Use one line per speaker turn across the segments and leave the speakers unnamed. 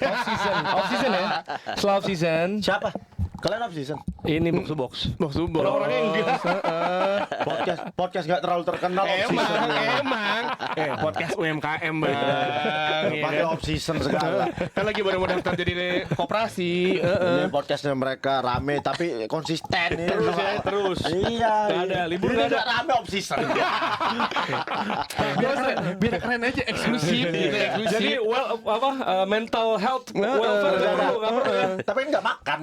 Off season ya. Setelah off season.
Siapa? Kalian off season?
Ini box. Orang-orangnya enggak.
Podcast gak terlalu terkenal off season.
Emang podcast UMKM bang.
Pakai off season segala.
Kan lagi baru mau daftar jadi koperasi.
Ini podcastnya mereka rame tapi konsisten
Terus.
Iya.
Gak ada libur,
Ini
gak ada.
gak rame off season.
Biar keren aja eksklusif gitu, eksklusif.
Jadi mental health welfare
Gak ada.
nggak perlu ya.
Tapi nggak makan.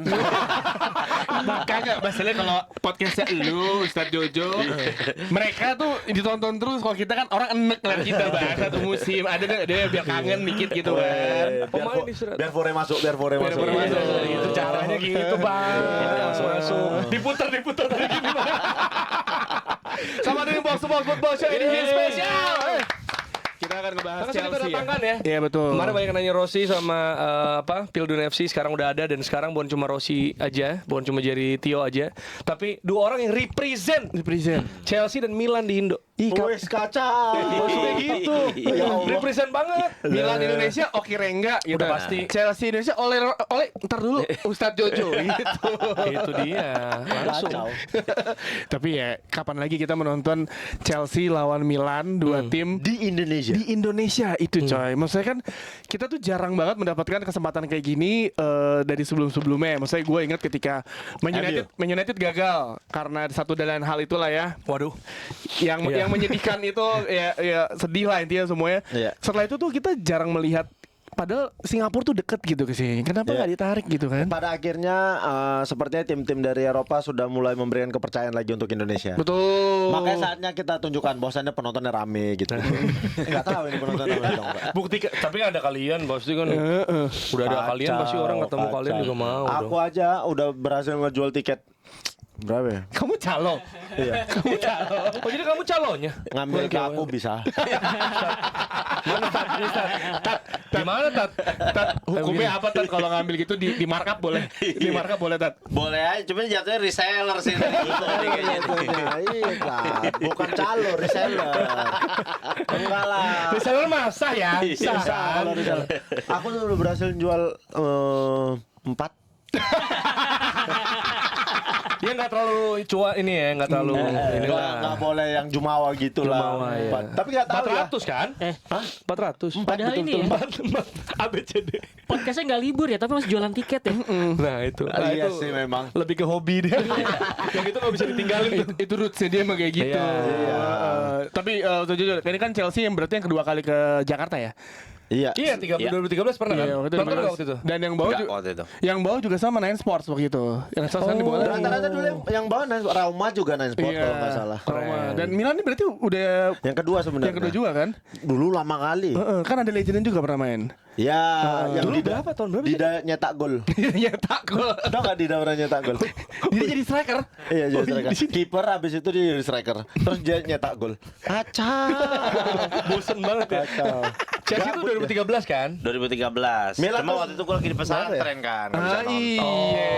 Kagak masalahnya kalau podcastnya lu Ustadz Jojo, mereka tuh ditonton terus. Kalau kita kan orang enek ngeliat kita bang satu musim. Ada dia biar kangen dikit gitu kan.
Pemain istirahat.
Biar Fore masuk.
Biar Fore masuk.
Itu caranya gitu bang. Masuk. Diputer tadi gini bang. Sama dengan box football show ini spesial.
Kita akan ngebahas
Karena
Chelsea
kita datangkan ya.
Iya betul.
Kemarin banyak yang nanya Rossi sama Pildun FC, sekarang udah ada, dan sekarang bukan cuma Rossi aja, bukan cuma jadi Tio aja, tapi dua orang yang represent Chelsea dan Milan di Indo.
Wes kacau.
Maksudnya gitu.
Ya Allah.
Represent banget.
Milan Indonesia oke Rengga gitu.
Udah pasti.
Chelsea Indonesia oleh ntar dulu Ustadz Jojo gitu.
Itu dia. Langsung.
Kacau.
Tapi ya kapan lagi kita menonton Chelsea lawan Milan, dua tim
Di Indonesia.
di Indonesia itu coy. Maksudnya kan kita tuh jarang banget mendapatkan kesempatan kayak gini dari sebelum-sebelumnya. Maksudnya gue ingat ketika Man United gagal karena satu dan lain hal itulah ya.
Waduh.
Yang menyedihkan itu ya sedih lah intinya semuanya.
Iya.
Setelah itu tuh kita jarang melihat, padahal Singapura tuh deket gitu ke sini. Kenapa
Iya.
nggak ditarik gitu kan?
Pada akhirnya sepertinya tim-tim dari Eropa sudah mulai memberikan kepercayaan lagi untuk Indonesia.
Betul.
Makanya saatnya kita tunjukkan bahwasannya penontonnya rame gitu. Enggak tahu ini penontonnya rame dong, Pak.
Bukti tapi ada kalian pasti kan. Udah ada kalian pasti orang ketemu kalian juga mau.
Aku
dong.
aja udah berhasil ngejual tiket. Berapa ya?
Kamu calo.
Iya.
Oh jadi kamu calonnya?
Ngambil ke aku bisa.
Mana Tat? Ini, Tat? Tat, gimana Tat?
Hukumnya apa Tat kalau ngambil gitu di markup boleh? Di markup boleh Tat?
Boleh aja, cuma jatuhnya reseller sih gitu kayaknya.
Iya kan. Bukan calo, reseller. Enggak lah.
Reseller mah sah ya?
Iya,
Sah.
Bisa kalau reseller. Aku tuh udah berhasil jual 4.
Dia nggak terlalu ini ya, nggak terlalu
Nggak boleh yang jumawa gitu
Jumawa,
lah.
iya.
Tapi nggak tahu ya.
400 kan?
Hah?
400.
Padahal ini ya,
ABCD.
podcastnya nggak libur ya, tapi masih jualan tiket ya.
Nah itu. Nah,
Iya
itu
sih memang.
lebih ke hobi dia. Yang itu nggak bisa ditinggalin.
Itu rootsnya dia emang kayak gitu.
Iya.
Tapi jujur, ini kan Chelsea yang berarti yang kedua kali ke Jakarta ya.
Iya.
Iya, 2013 pernah kan?
Iya, waktu itu
Nonton
15.
nggak waktu itu?
Dan yang bawa
Enggak, waktu itu.
yang bawa juga sama Nine Sports waktu itu. Yang Sports kan dibawa lagi.
Rata-rata dulu yang bawa Rauma juga Nine Sport kalau nggak salah.
Roma. Dan Milan ini berarti udah
Yang kedua sebenarnya.
yang kedua juga kan?
Dulu lama kali.
Kan ada legendnya juga pernah main.
Ya, yang
Dulu
Dida-
berapa? Tahun berapa
Dida nyetak gol.
Nyetak gol.
Tahu nggak Dida pernah nyetak gol?
Dia jadi striker.
Iya jadi striker. Kiper abis itu dia jadi striker. Terus dia nyetak gol. Kacau.
Bosen banget ya.
Kacau.
Chelsea itu 2013 kan?
2013.
Milan
Cuma
tuh-
waktu itu gue lagi di pesantren kan. nggak bisa nonton.
Iya.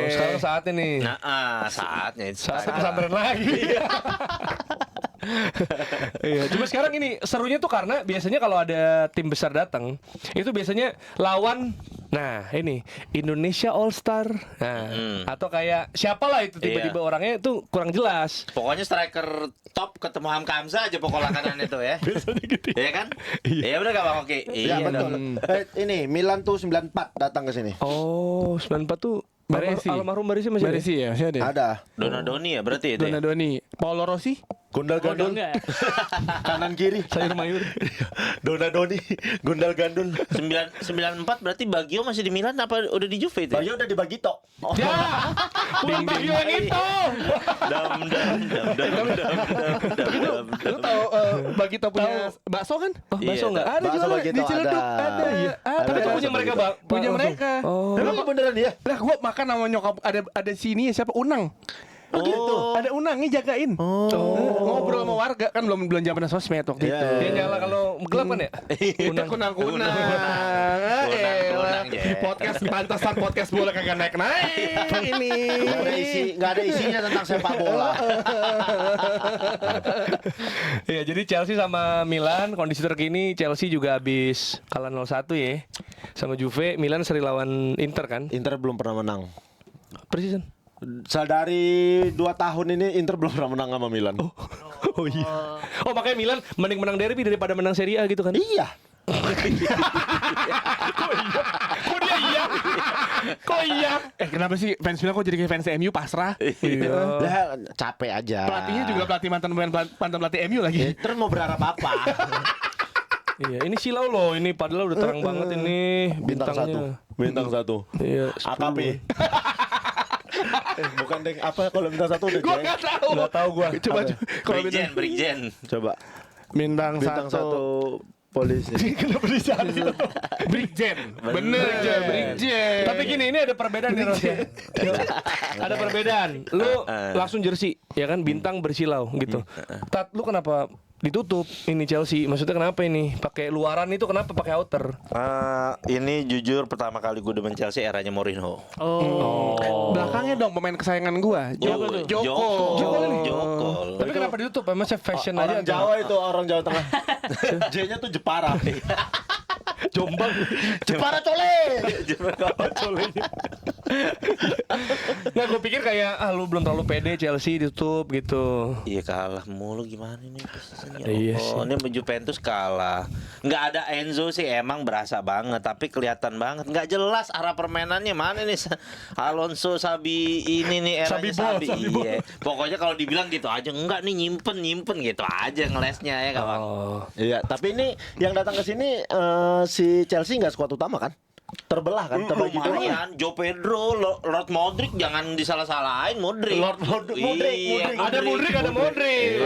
Sekarang saatnya nih.
Nah, saatnya itu.
Saatnya pesantren lagi. Iya, cuma sekarang ini serunya tuh karena biasanya kalau ada tim besar datang, itu biasanya lawan ini Indonesia All Star. Nah, atau kayak siapalah itu tiba-tiba
Iya.
orangnya itu kurang jelas.
Pokoknya striker top ketemu Hamka Hamzah aja pokok langganan itu ya.
Biasanya gitu.
Iya kan? Iya bener gak Bang Oki?
Iya betul. Ini Milan tuh 94 datang ke sini.
Oh, 94 tuh
Baresi.
almarhum Baresi masih ada?
Baresi ya, masih ada.
Ada.
Donadoni ya berarti itu ya?
Donadoni, Paolo Rossi.
Gondal
Oh, udah
gandul.
enggak ya?
Kanan kiri.
Sayur mayur.
Donadoni. Gondal gandul.
94 berarti Baggio masih di Milan apa udah di Juve itu?
Bayu udah dibagi tok. Oh.
Ya, bukan Bagio yang itu.
Dam dam dam dam dam dam.
Lu tahu Bagito punya bakso kan?
Bakso
Iya,
enggak?
Ada
Bakso
juga
Bagito
di Ciledug.
ada.
Ada.
Iya.
Ada.
Tapi itu punya mereka, Bang.
Punya mereka.
Oh.
Emang beneran dia?
Lah gua makan sama nyokap ada sini siapa Unang.
Oh gitu.
Ada Unangnya jagain. Ngobrol sama warga kan belum zaman sosmed waktu
Iya,
itu.
Dia nyala kalau gelap kan ya?
Kunang.
Kunang, Jen.
Podcast pantasan podcast bola kagak naik ini.
Nggak ada isinya tentang sepak bola.
Iya, jadi Chelsea sama Milan kondisi terkini Chelsea juga habis kalah 0-1 ya. Sama Juve, Milan seri lawan Inter kan?
Inter belum pernah menang.
Precision.
Dari 2 tahun ini Inter belum pernah menang sama Milan.
Oh iya. Oh makanya Milan mending menang derby daripada menang Serie A gitu kan?
Iya.
Kok dia iya? Kok iya?
Kenapa sih fans Milan kok jadi kayak fans MU pasrah?
Lah capek aja.
Pelatihnya juga pelatih mantan pelatih MU lagi.
Terus mau berharap apa?
Iya, ini silau loh, ini padahal udah terang banget ini
Bintang
bintangnya.
1. Bintang 1.
Iya,
AKB. Bukan deng, apa kalau bintang 1 udah
Gua
jeng?
nggak tahu.
Nggak tahu gua.
Coba kalau
Brigjen.
Coba.
bintang
Bintang 1 polisi.
Kenapa disatu? Brigjen. Bener Brigjen.
Tapi gini, ini ada perbedaan nih Ros ya. Ada perbedaan. Lu langsung jersey, ya kan bintang bersilau gitu. Tat, lu kenapa ditutup ini Chelsea? Maksudnya kenapa ini? Pakai luaran itu kenapa pakai outer?
Ini jujur pertama kali gue demen Chelsea eranya Mourinho.
Belakangnya dong pemain kesayangan gua.
Joko.
Tapi kenapa ditutup? Emang fashion aja.
Orang Jawa itu, orang Jawa Tengah. J-nya tuh Jepara.
Jombang.
Jepara Cole.
Nggak, gue pikir kayak lu belum terlalu pede Chelsea ditutup gitu.
Iya kalah mulu gimana nih posisinya.
Iya sih.
Ini Juventus kalah. Nggak ada Enzo sih emang berasa banget, tapi kelihatan banget nggak jelas arah permainannya mana nih. Alonso Sabi ini nih eranya Sabi. Iya. Pokoknya kalau dibilang gitu aja enggak nih nyimpen gitu aja ngelesnya ya kawan.
Oh.
Iya, tapi ini yang datang ke sini si Chelsea nggak skuad utama kan? Terbelah kan, terbagi dua.
Lumayan, Joe Pedro, Lord Modric jangan disalah-salahin Modric.
Modric.
Iya,
Ada Modric, ada Modric.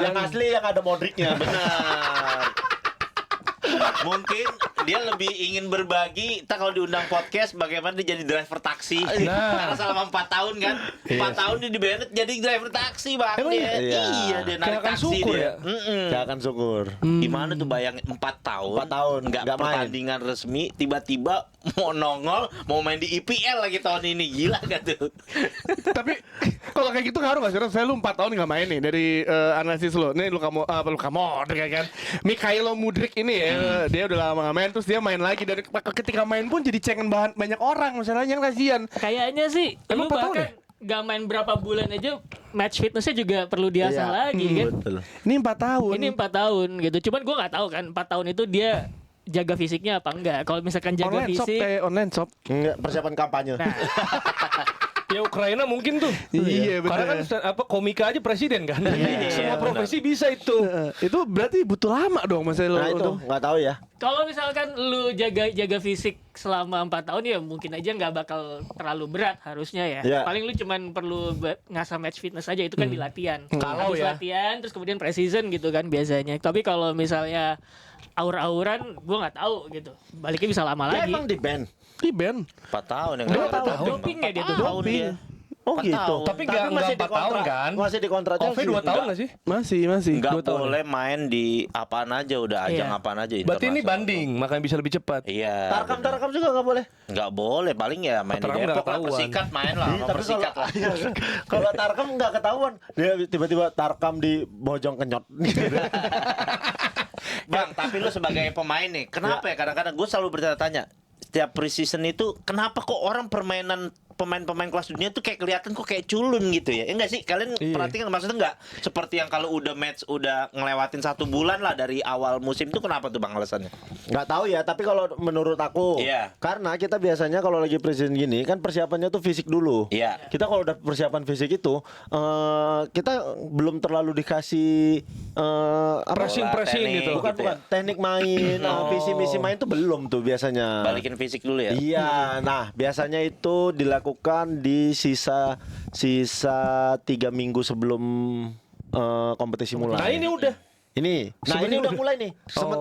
Yang asli yang ada Modricnya.
Benar. Mungkin dia lebih ingin berbagi. Kita kalau diundang podcast bagaimana dia jadi driver taksi. Karena selama 4 tahun kan 4 tahun dia di Bennett jadi driver taksi bang.
Emang
Dia.
iya?
Iya dia narik
Kayak akan
taksi
syukur
dia.
ya?
Gak akan syukur.
Gimana tuh bayangin 4 tahun
4 tahun,
nggak
nggak main.
pertandingan resmi, tiba-tiba mau nongol mau main di IPL lagi tahun ini. Gila gak tuh?
Tapi kalau kayak gitu ngaruh gak sih? Saya lu 4 tahun gak main nih dari analisis lu. Nih Luka Modric kan. Mikhailo Mudryk ini ya, dia udah lama gak main terus dia main lagi dan ketika main pun jadi cengin banyak orang masalahnya yang kasihan.
Kayaknya sih
Emang
lu
4 tahun
bahkan gak main berapa bulan aja match fitnessnya juga perlu diasah lagi kan.
Betul.
Ini 4 tahun.
Ini 4 tahun gitu. Cuman gue nggak tahu kan 4 tahun itu dia jaga fisiknya apa enggak. Kalau misalkan jaga
online shop
fisik,
kayak online shop.
Enggak, persiapan kampanye.
nah,
Ya Ukraina mungkin tuh.
Iya, bener.
Karena kan komika aja presiden kan. Semua profesi bisa itu.
Itu berarti butuh lama dong Mas Elo.
Nah itu nggak tahu ya.
kalau misalkan lu jaga fisik selama 4 tahun ya mungkin aja nggak bakal terlalu berat harusnya ya.
Iya.
Paling lu cuman perlu ngasah match fitness aja itu kan di latihan.
Kalau
Habis
ya.
latihan terus kemudian pre-season gitu kan biasanya. Tapi kalau misalnya aur-auran gue nggak tahu gitu. Baliknya bisa lama
Dia
lagi.
emang di band.
Di band.
4 tahun ya.
Doping ya dia tuh.
Tahun dia.
Oh
4
gitu.
tahun.
Tapi nggak 4 tahun kan?
Masih di kontrak
Ove 2 tahun nggak sih?
Masih.
Nggak
2 tahun.
boleh main di apaan aja udah ajang
Iya.
apaan aja.
Berarti ini
internasional.
banding, makanya bisa lebih cepat.
Iya.
Tarkam juga nggak boleh.
Nggak boleh, paling ya main di
Tarkam nggak
Depok lah,
ketahuan.
Persikat main lah, sama
Tapi
Persikat lah.
kalau Tarkam nggak ketahuan, dia tiba-tiba Tarkam di Bojong Kenyot.
Bang, tapi lu sebagai pemain nih, kenapa ya kadang-kadang gue selalu bertanya-tanya setiap pre-season itu kenapa kok orang permainan pemain-pemain kelas dunia tuh kayak kelihatan kok kayak culun gitu ya? Enggak sih? Kalian
Iya.
perhatikan maksudnya enggak seperti yang kalau udah match udah ngelewatin 1 bulan lah dari awal musim tuh kenapa tuh Bang alasannya?
Nggak tahu ya, tapi kalau menurut aku,
Iya.
karena kita biasanya kalau lagi presiden gini kan persiapannya tuh fisik dulu.
Iya.
Kita kalau udah persiapan fisik itu, kita belum terlalu dikasih
Pressing
teknik
gitu.
bukan
gitu
bukan
ya?
teknik main, visi misi main tuh belum tuh biasanya.
Balikin fisik dulu ya.
Iya, nah biasanya itu dilakukan di sisa 3 minggu sebelum kompetisi mulai.
Nah ini udah.
Ini, nah ini udah mulai nih.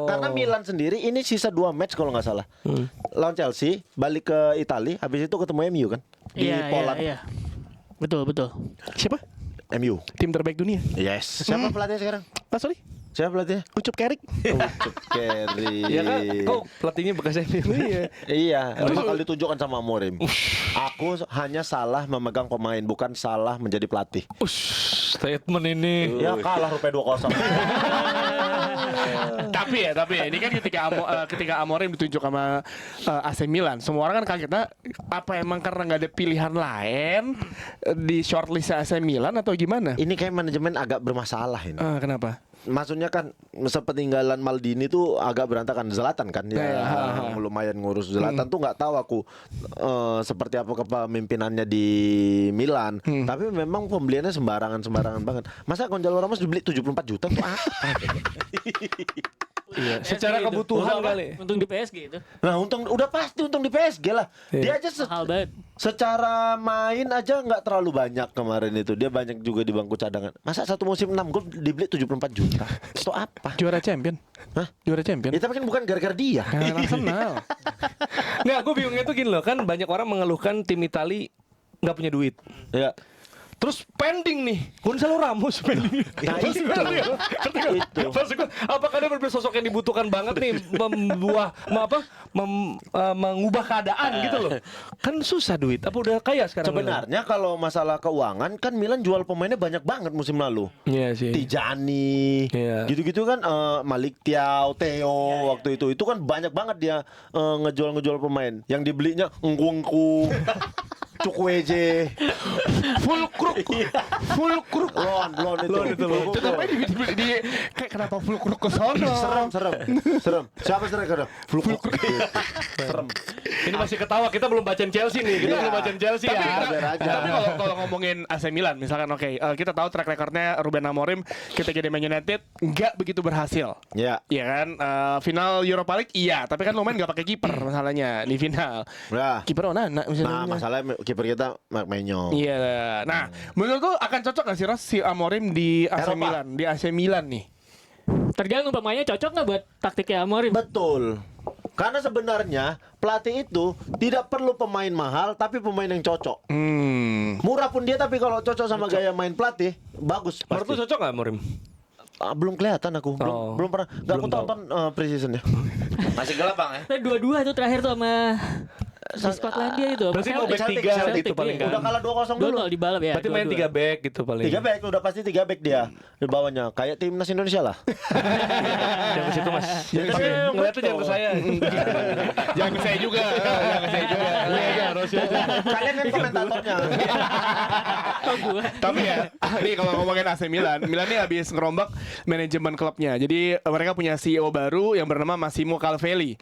Karena Milan sendiri ini sisa 2 match kalau nggak salah. Lawan Chelsea, balik ke Italia, habis itu ketemu MU kan di
Iya,
Poland.
iya. Betul.
Siapa?
MU.
Tim terbaik dunia.
Yes. Siapa pelatihnya sekarang?
Sorry.
Siapa pelatihnya?
Ucup Kerik.
Ucup Kerry.
Ya kan, kok pelatihnya bekas ini.
Iya, bakal ditunjukkan sama Amorim. Aku hanya salah memegang pemain, bukan salah menjadi pelatih.
Statement ini.
Ya kalah rupanya 2-0.
tapi ya ini kan ketika Amorim ditunjuk sama AC Milan, semua orang kan kagetnya apa emang karena nggak ada pilihan lain di shortlist AC Milan atau gimana?
Ini kayak manajemen agak bermasalah ini.
Kenapa?
Maksudnya kan sepeninggalan Maldini tuh agak berantakan. Zlatan kan ya, lumayan ngurus. Zlatan tuh nggak tahu aku seperti apa kepemimpinannya di Milan. Tapi memang pembeliannya sembarangan banget. Masa Gonzalo Ramos dibeli 74 juta tuh apa?
Iya, secara
Gitu.
kebutuhan
Untung
kali.
Untung di PSG itu.
Nah, udah pasti untung di PSG lah. Dia aja
Mahal banget.
secara main aja nggak terlalu banyak kemarin itu. Dia banyak juga di bangku cadangan. Masa satu musim 6 gol dibeli 74 juta? Itu apa?
Juara champion.
Hah?
Juara champion.
Ya tapi kan bukan gara-gara dia.
Kan Arsenal.
Nggak, gue bingungnya tuh gini loh, kan banyak orang mengeluhkan tim Itali nggak punya duit.
Ya.
Terus pending nih, Gonzalo Ramos pending.
Nah,
Maksud gue, ngerti nggak?
Itu.
Maksud gue, apakah dia benar sosok yang dibutuhkan banget nih, mengubah keadaan gitu loh? Kan susah duit. Apa udah kaya sekarang?
Sebenarnya kalau masalah keuangan kan Milan jual pemainnya banyak banget musim lalu.
Iya sih.
Tijani,
Iya.
gitu-gitu kan Malik Thiaw, Theo waktu itu kan banyak banget dia ngejual pemain. Yang dibelinya Ngungku, Cukweje,
Fulkruk.
Lon itu.
Kenapa di kayak kenapa Fulkruk ke sono?
Serem. Siapa striker? Serem.
Ini masih ketawa, kita belum bacain Chelsea nih. Kita belum bacain Chelsea
Tapi,
ya.
tapi kalau ngomongin AC Milan misalkan kita tahu track recordnya Ruben Amorim ketika di Man United nggak begitu berhasil.
Ya.
Iya kan, final Europa League iya, tapi kan lumayan nggak pakai kiper masalahnya di final.
Ya.
Kiper Onana misalnya.
Nah, masalahnya kiper kita Mark Maignan.
Iya. Nah, menurut lu akan cocok nggak sih Ros si Amorim di AC
Eropa.
Milan, di AC Milan nih?
Tergantung pemainnya cocok nggak buat taktiknya Amorim.
Betul. Karena sebenarnya pelatih itu tidak perlu pemain mahal tapi pemain yang cocok. Murah pun dia tapi kalau cocok sama gaya main pelatih bagus
Menurut lu
pasti.
cocok nggak Morim?
Belum kelihatan aku.
Oh,
Belum pernah. Enggak aku
belum tahu.
tonton pre-seasonnya.
Masih gelap bang ya.
Tapi dua-dua itu terakhir tuh sama di Skotlandia itu.
Berarti mau back
Celtic,
3
Celtic.
gitu paling kan.
Udah kalah 2-0 dulu.
2-0 di balap ya.
Berarti main 3 back gitu paling.
3 back udah pasti 3 back dia di bawahnya. Kayak timnas Indonesia lah.
Jangan ke situ Mas.
Tapi
Ngeliatnya jangan ke saya.
Jangan ke saya juga. Jangan ke saya juga.
Iya aja, Rossi aja.
kalian kan komentatornya.
Tapi ya, nih kalau ngomongin AC Milan nih habis ngerombak manajemen klubnya. Jadi mereka punya CEO baru yang bernama Massimo Calvelli.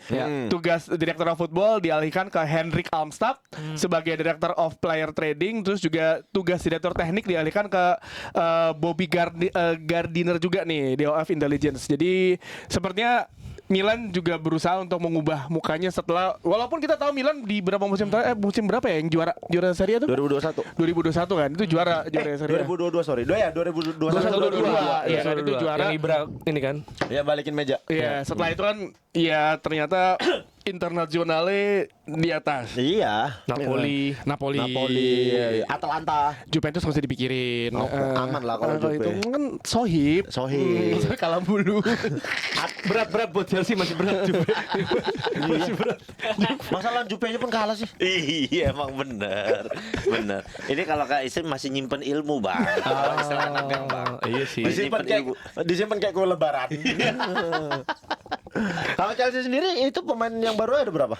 Tugas Director of Football dialihkan ke Henrik Almstad sebagai Director of Player Trading. Terus juga tugas Direktur Teknik dialihkan ke Bobby Gardiner juga nih, DOF Intelligence. Jadi sepertinya Milan juga berusaha untuk mengubah mukanya setelah, walaupun kita tahu Milan di berapa musim terakhir, musim berapa ya yang juara Serie A tuh?
2021.
2021 kan, itu juara Serie A.
2022 sorry. Ya 2021.
2022. Iya, kan itu juara.
Yang Ibra ini kan.
Ya balikin meja.
Iya, setelah itu kan ya ternyata internasionalnya di atas.
Iya.
Napoli.
Napoli,
Atalanta.
Juventus nggak usah dipikirin.
Oh, aman lah kalau Juve.
itu kan sohib.
Sohib.
Kalah bulu.
Berat buat Chelsea, masih berat juga. Masih berat.
Masalah Juve aja pun kalah sih.
Iya emang bener. Ini kalau Kak Isim masih nyimpen ilmu bang. Kalau istilah anak gang, bang.
Iya sih.
Masih
Disimpan kayak kue lebaran. Kalau Chelsea sendiri itu pemain yang baru ada berapa?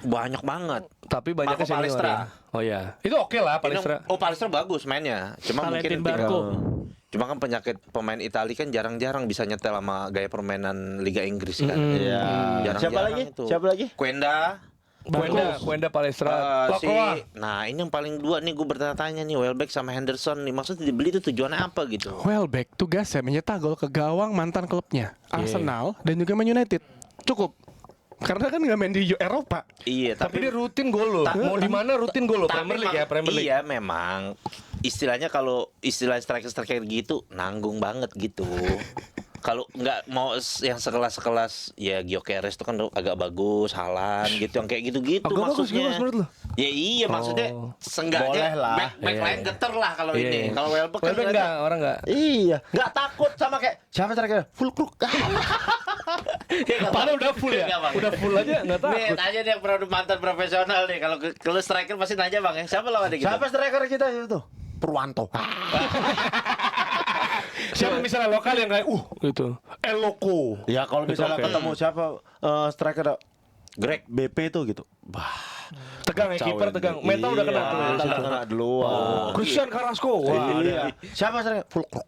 Banyak banget.
Tapi banyak
Marco
senior
Palestra.
ya. Oh iya. Itu oke lah Palestra.
Palestra bagus mainnya. Cuma
Valentin
mungkin
Barco.
Cuma kan penyakit pemain Italia kan jarang-jarang bisa nyetel sama gaya permainan Liga Inggris kan.
Iya.
Jarang-jarang
Siapa lagi?
itu.
Siapa lagi?
Kuenda Palestra.
Nah ini yang paling dua nih gue bertanya-tanya nih, Welbeck sama Henderson nih, maksudnya dibeli itu tujuannya apa gitu?
Welbeck tugasnya menyetak gol ke gawang mantan klubnya Arsenal dan juga Man United. Cukup. Karena kan nggak main di Eropa.
Iya,
Tapi dia rutin gol loh. Mau di mana rutin gol loh. Premier League ya, Premier League.
Iya memang. Istilahnya kalau istilah striker gitu nanggung banget gitu. Kalau nggak mau yang sekelas ya Gyökeres itu kan agak bagus, Haaland gitu yang kayak gitu-gitu
Agak bagus,
maksudnya.
gimana menurut lo?
Ya iya maksudnya
Boleh
seenggaknya
lah.
back line geter lah kalau
Iya,
ini.
iya.
Kalau Welbeck kan
Welbeck enggak, orang enggak.
Iya, nggak takut sama kayak siapa terakhir full crook.
Padahal udah full ya.
Nggak, Bang.
Udah full aja enggak
Nih,
takut.
tanya nih yang mantan profesional nih. Kalau striker pasti nanya Bang ya. Siapa lawan dia gitu?
Siapa striker kita itu? Purwanto.
Siapa misalnya lokal yang kayak gitu. Eloko.
Ya kalau misalnya
Oke.
ketemu siapa striker
Greg.
BP itu gitu.
Tegang ya kiper tegang. Mental udah kena tuh.
Mental udah kena duluan.
Christian Carrasco. Wah,
Iya. Siapa striker? Full crook.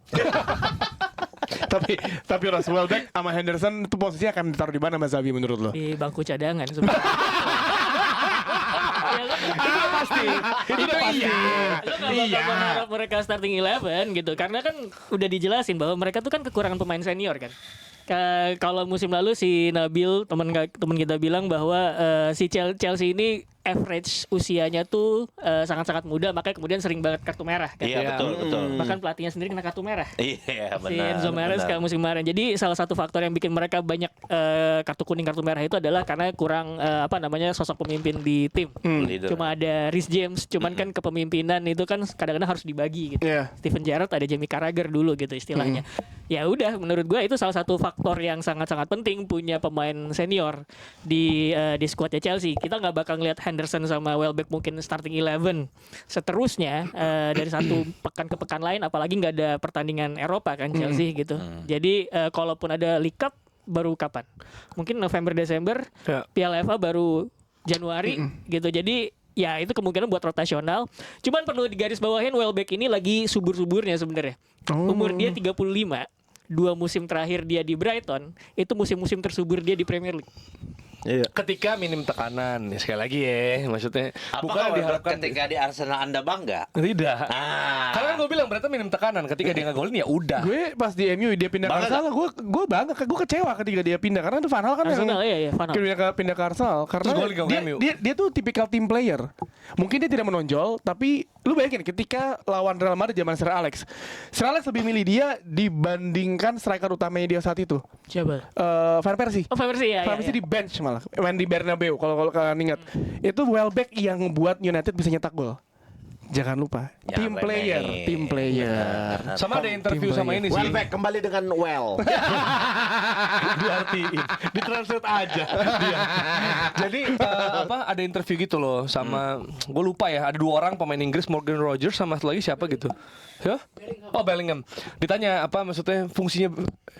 Tapi Ross Welbeck sama Henderson itu posisinya akan ditaruh di mana Mas Zabi menurut lo?
Di bangku cadangan sebenarnya. Ya, lo-
itu udah pasti. Itu udah pasti.
Lo gak bakal berharap mereka starting 11 gitu. Karena kan udah dijelasin bahwa mereka tuh kan kekurangan pemain senior kan. Kalau musim lalu si Nabil teman kita bilang bahwa si Chelsea ini average usianya tuh sangat-sangat muda, makanya kemudian sering banget kartu merah kan.
Iya, betul.
Bahkan pelatihnya sendiri kena kartu merah.
Iya,
Si
benar.
Enzo Mares
benar.
kayak musim kemarin. Jadi salah satu faktor yang bikin mereka banyak kartu kuning kartu merah itu adalah karena kurang sosok pemimpin di tim.
Leader.
Cuma ada Reece James, cuman kan kepemimpinan itu kan kadang-kadang harus dibagi gitu.
Iya.
Steven Gerrard ada Jamie Carragher dulu gitu istilahnya. Ya udah menurut gue itu salah satu faktor yang sangat-sangat penting punya pemain senior di skuadnya Chelsea. Kita nggak bakal ngeliat Henderson sama Welbeck mungkin starting 11 seterusnya dari satu pekan ke pekan lain, apalagi nggak ada pertandingan Eropa kan Chelsea gitu. Jadi kalaupun ada League Cup baru kapan? Mungkin November Desember.
Ya.
Piala FA baru Januari gitu. Jadi ya itu kemungkinan buat rotasional. Cuman perlu digarisbawahin Welbeck ini lagi subur-suburnya sebenarnya. Umur dia 35. 2 musim terakhir dia di Brighton itu musim-musim tersubur dia di Premier League.
Iya.
Ketika minim tekanan, ya sekali lagi ya, maksudnya
Apakah
bukan
Welbeck
diharapkan
ketika di Arsenal Anda bangga?
tidak.
Ah.
Karena kan gue bilang berarti minim tekanan. Ketika dia nggak golin ya udah.
Gue pas di MU dia pindah ke
Bangga
Arsenal, gue bangga, gue kecewa ketika dia pindah karena itu Van Gaal kan
Arsenal
yang
iya Van Gaal.
pindah ke Arsenal karena
Terus golin ke
dia,
MU.
dia tuh tipikal team player. Mungkin dia tidak menonjol, tapi lu bayangin ketika lawan Real Madrid zaman Sir Alex lebih milih dia dibandingkan striker utamanya dia saat itu.
Siapa?
Van Persie.
Oh, Van Persie ya.
Van Persie di bench malah, main di Bernabeu kalau kalian ingat. Itu Welbeck yang membuat United bisa nyetak gol. Jangan lupa,
Jangan
team player,
remehin.
team player.
Sama ada interview sama ini sih.
Welbeck kembali dengan well.
Diartiin, ditranslate aja dia. Jadi ada interview gitu loh sama gue lupa ya, ada 2 orang pemain Inggris, Morgan Rogers sama satu lagi siapa gitu. Ya? Oh, Bellingham. Ditanya apa maksudnya fungsinya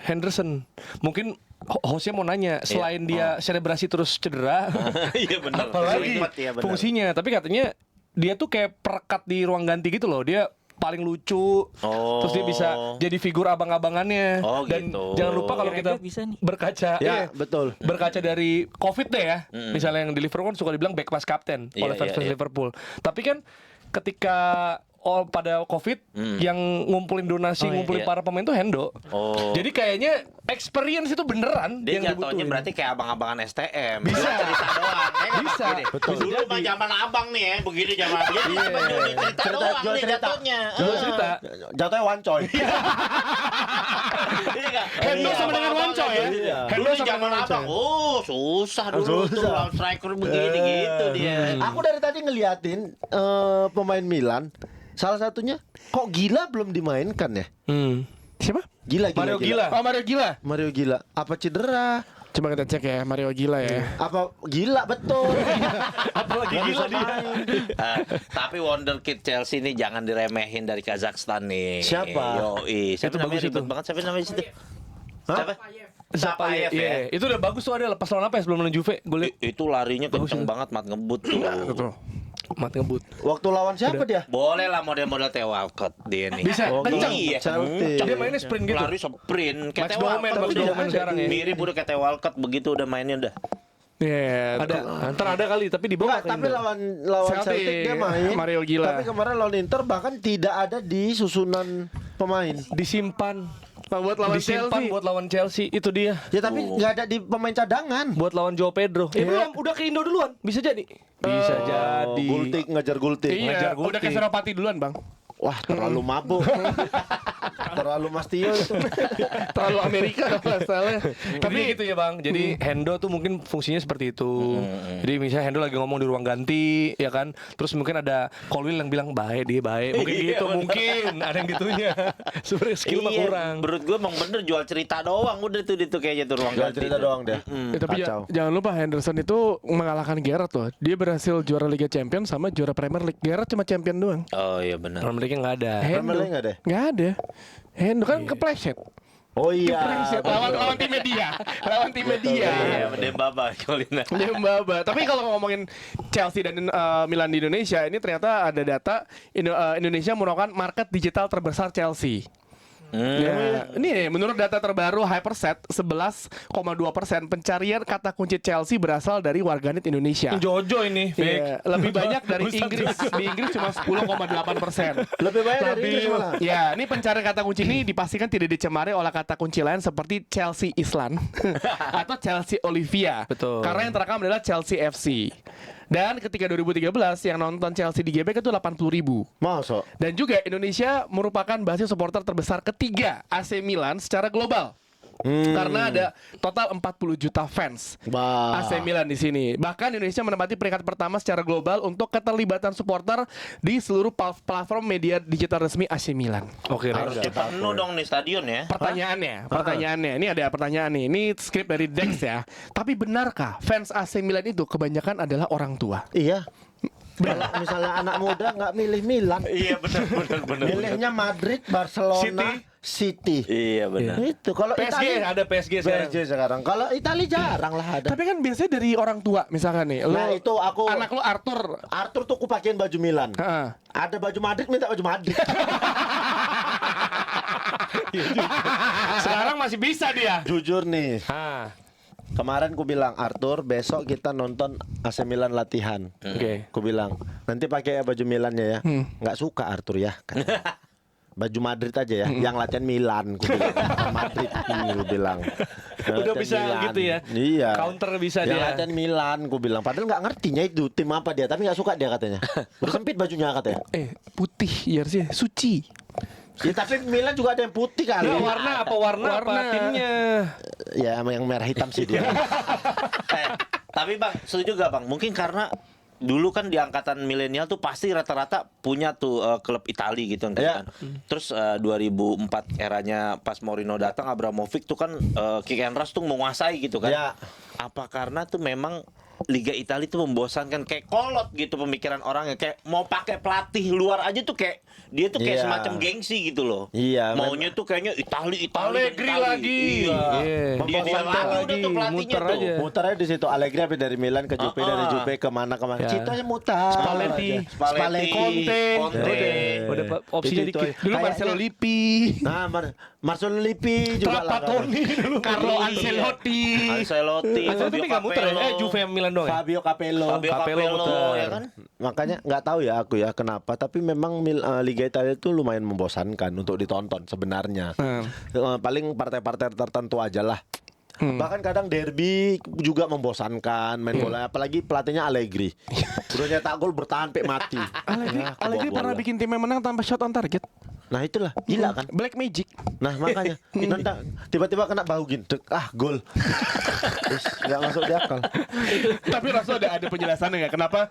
Henderson. Mungkin hostnya mau nanya selain dia selebrasi terus cedera,
Iya benar.
apalagi
Sering banget, iya, benar.
fungsinya. Tapi katanya dia tuh kayak perekat di ruang ganti gitu loh. Dia paling lucu.
Oh.
Terus dia bisa jadi figur abang-abangannya.
Oh,
Dan
gitu.
jangan lupa kalau kita
Kira-kira bisa nih.
berkaca
Ya, betul.
berkaca dari COVID deh ya. Misalnya yang di Liverpool kan suka dibilang back pass captain
Iya,
oleh fans
iya, iya.
Liverpool. Tapi kan ketika pada COVID yang ngumpulin donasi, ngumpulin
Iya.
para pemain tuh Hendo.
Oh.
Jadi kayaknya experience itu beneran
Dia
yang
jatuhnya
dibutuhin.
berarti kayak abang-abangan STM.
Bisa.
Dia cerita doang. Ya nggak,
Bisa.
Bang? Gini,
Betul.
Dulu mah zaman abang nih ya, begini zaman begini.
Iya.
Cerita doang
jual
nih
cerita.
jatuhnya.
Jual cerita.
Jatuhnya wancoy.
Iya nggak?
Hendo
Iya,
sama dengan
abang-abang
Wanco ya.
gitu.
Iya.
Dulu
Hendo sama
zaman
dengan
abang,
Wanco.
susah dulu tuh
Susah.
lawan striker begini gitu dia.
Aku dari tadi ngeliatin pemain Milan, salah satunya kok Gila belum dimainkan ya?
Siapa?
Gila.
Mario Gila.
Oh, Mario Gila.
Mario Gila. Apa cedera?
Coba kita cek ya, Mario Gila ya.
Apa gila betul?
Apalagi
Nggak
gila
bisa
dia.
main.
Tapi wonderkid Chelsea ini jangan diremehin dari Kazakhstan nih.
Siapa?
Yoi. Siapa
Itu
namanya
bagus
ribet
itu.
banget? Siapa namanya situ? Siapa?
Zapayev,
Zapayev ya.
iya. Itu udah bagus tuh ada lepas lawan apa ya sebelum lawan Juve. Gue liat
Itu larinya kenceng banget, mat ngebut tuh.
mat ngebut.
Waktu lawan siapa dia?
Boleh lah model-model Theo Walcott dia nih.
Bisa,
Oh,
kencang.
Iya,
Chelsea.
Dia mainnya sprint gitu.
Lari sprint. Kayak
Max
Theo
Bowman,
Walcott
Max
udah.
Bowman sekarang ya.
Mirip udah kayak Theo Walcott begitu udah mainnya udah.
Iya,
Ada, ntar ada kali tapi di bawah.
Enggak, tapi lawan Celtic dia main.
Mario Gila.
Tapi kemarin lawan Inter bahkan tidak ada di susunan pemain.
disimpan
buat lawan
disimpan
Chelsea.
buat lawan Chelsea itu dia.
Ya tapi nggak ada di pemain cadangan.
Buat lawan Joao Pedro. Belum, udah ke Indo duluan. Bisa jadi. Bisa jadi.
Gultik ngejar Gultik.
Iya,
Ngejar
udah
Gultik.
ke Senopati duluan, Bang.
Wah, terlalu mabuk. terlalu Mastio itu.
Terlalu Amerika kalau stylenya.
Tapi gitu ya bang. Jadi Hendo tuh mungkin fungsinya seperti itu. Jadi misalnya Hendo lagi ngomong di ruang ganti, ya kan. Terus mungkin ada Colwill yang bilang baik dia baik. Mungkin gitu, mungkin ada yang gitunya. Sebenarnya skill mah kurang.
Menurut gue emang bener jual cerita doang udah tuh itu kayaknya tuh ruang
Jual
ganti
cerita
tuh.
doang dia.
Ya, tapi
Kacau.
jangan lupa Henderson itu mengalahkan Gerrard loh. Dia berhasil juara Liga Champions sama juara Premier League. Gerrard cuma champion doang.
Oh iya benar.
Orang mereka nggak ada.
Premier League nggak deh?
Nggak ada. Hendo kan kepleset.
Oh iya.
Lawan tim media. Lawan tim media.
Iya, Dembaba Colina.
Mbaba. Tapi kalau ngomongin Chelsea dan Milan di Indonesia, ini ternyata ada data Indonesia merupakan market digital terbesar Chelsea. Ya, ini menurut data terbaru Hyperset 11,2% pencarian kata kunci Chelsea berasal dari warganet Indonesia.
Jojo ini.
Iya, lebih banyak dari Inggris. Di Inggris cuma 10,8%.
Lebih banyak dari Inggris malah.
Ya, ini pencarian kata kunci ini dipastikan tidak dicemari oleh kata kunci lain seperti Chelsea Island atau Chelsea Olivia.
Betul.
Karena yang terekam adalah Chelsea FC. Dan ketika 2013 yang nonton Chelsea di GBK itu 80.000.
Masuk.
Dan juga Indonesia merupakan basis supporter terbesar ketiga AC Milan secara global. Karena ada total 40 juta fans
Bah.
AC Milan di sini. Bahkan Indonesia menempati peringkat pertama secara global untuk keterlibatan supporter di seluruh platform media digital resmi AC Milan.
Oke,
Harus penuh dong nih stadion ya.
Pertanyaannya, ini ada pertanyaan nih. Ini skrip dari Dex ya. Tapi benarkah fans AC Milan itu kebanyakan adalah orang tua?
Iya. Kalau misalnya anak muda nggak milih Milan,
Iya benar.
milihnya Madrid, Barcelona, City.
Iya benar.
Itu kalau
PSG
Italia
ada PSG sekarang.
PSG sekarang. Kalau Italia jarang lah ada.
Tapi kan biasanya dari orang tua misalkan nih.
Nah, itu aku-
anak lu Arthur.
Arthur tuh aku pakein baju Milan.
Heeh.
Ada baju Madrid minta baju Madrid.
Sekarang masih bisa dia.
Jujur nih,
Ah,
kemarin ku bilang Arthur besok kita nonton AC Milan latihan.
oke.
Ku bilang nanti pakai ya baju Milannya ya. Nggak suka Arthur ya. Baju Madrid aja ya, yang latihan Milan, ku bilang. Bukan Madrid, ku bilang. Yang
Udah
latihan
bisa gitu ya?
Iya.
Counter bisa
yang
dia.
latihan Milan, ku bilang. Padahal nggak ngertinya itu tim apa dia, tapi nggak suka dia katanya. Udah sempit bajunya katanya.
Putih jersey suci.
Ya, tapi Milan juga ada yang putih kali.
Nah, warna apa timnya?
Ya emang yang merah hitam sih dia.
Tapi bang, setuju gak bang? Mungkin karena dulu kan di angkatan milenial tuh pasti rata-rata punya tuh klub Itali gitu kan.
Iya.
Terus 2004 eranya pas Mourinho datang, Abramovich tuh kan kick and rush tuh menguasai gitu kan.
Ya.
Apa karena tuh memang Liga Italia tuh membosankan, kayak kolot gitu pemikiran orangnya, kayak mau pakai pelatih luar aja tuh kayak dia tuh kayak
Iya.
semacam gengsi gitu loh.
Iya,
Maunya tuh kayaknya Itali
Allegri lagi.
Iya.
Iya.
Dia
Membosankan
lagi udah tuh pelatihnya
muter
tuh.
aja.
Muter aja di situ Allegri apa dari Milan ke Juve, dari Juve ke mana.
Ya.
Situ aja muter.
Spalletti.
Spalletti,
Conte.
Udah opsinya
Itu-
dikit.
Dulu
Kayaknya-
Marcelo Lippi.
Nah, Marcelo Lippi juga lah.
Trapattoni dulu.
Carlo Ancelotti.
Ancelotti,
Tapi nggak muter ya? Juve yang Milan doang ya?
Fabio Capello.
Fabio
Capello
Capello
muter.
ya kan?
Makanya nggak tahu ya aku ya kenapa, tapi memang Liga Italia itu lumayan membosankan untuk ditonton sebenarnya. Paling partai-partai tertentu aja lah. Bahkan kadang derby juga membosankan main bola, apalagi pelatihnya Allegri. Udah nyetak gol bertahan sampai mati.
Allegri pernah bikin timnya menang tanpa shot on target.
Nah itulah gila kan.
Black Magic.
Nah makanya tiba-tiba kena bau gini, gol. Terus nggak masuk di akal.
Tapi Rasul ada penjelasannya nggak? Kenapa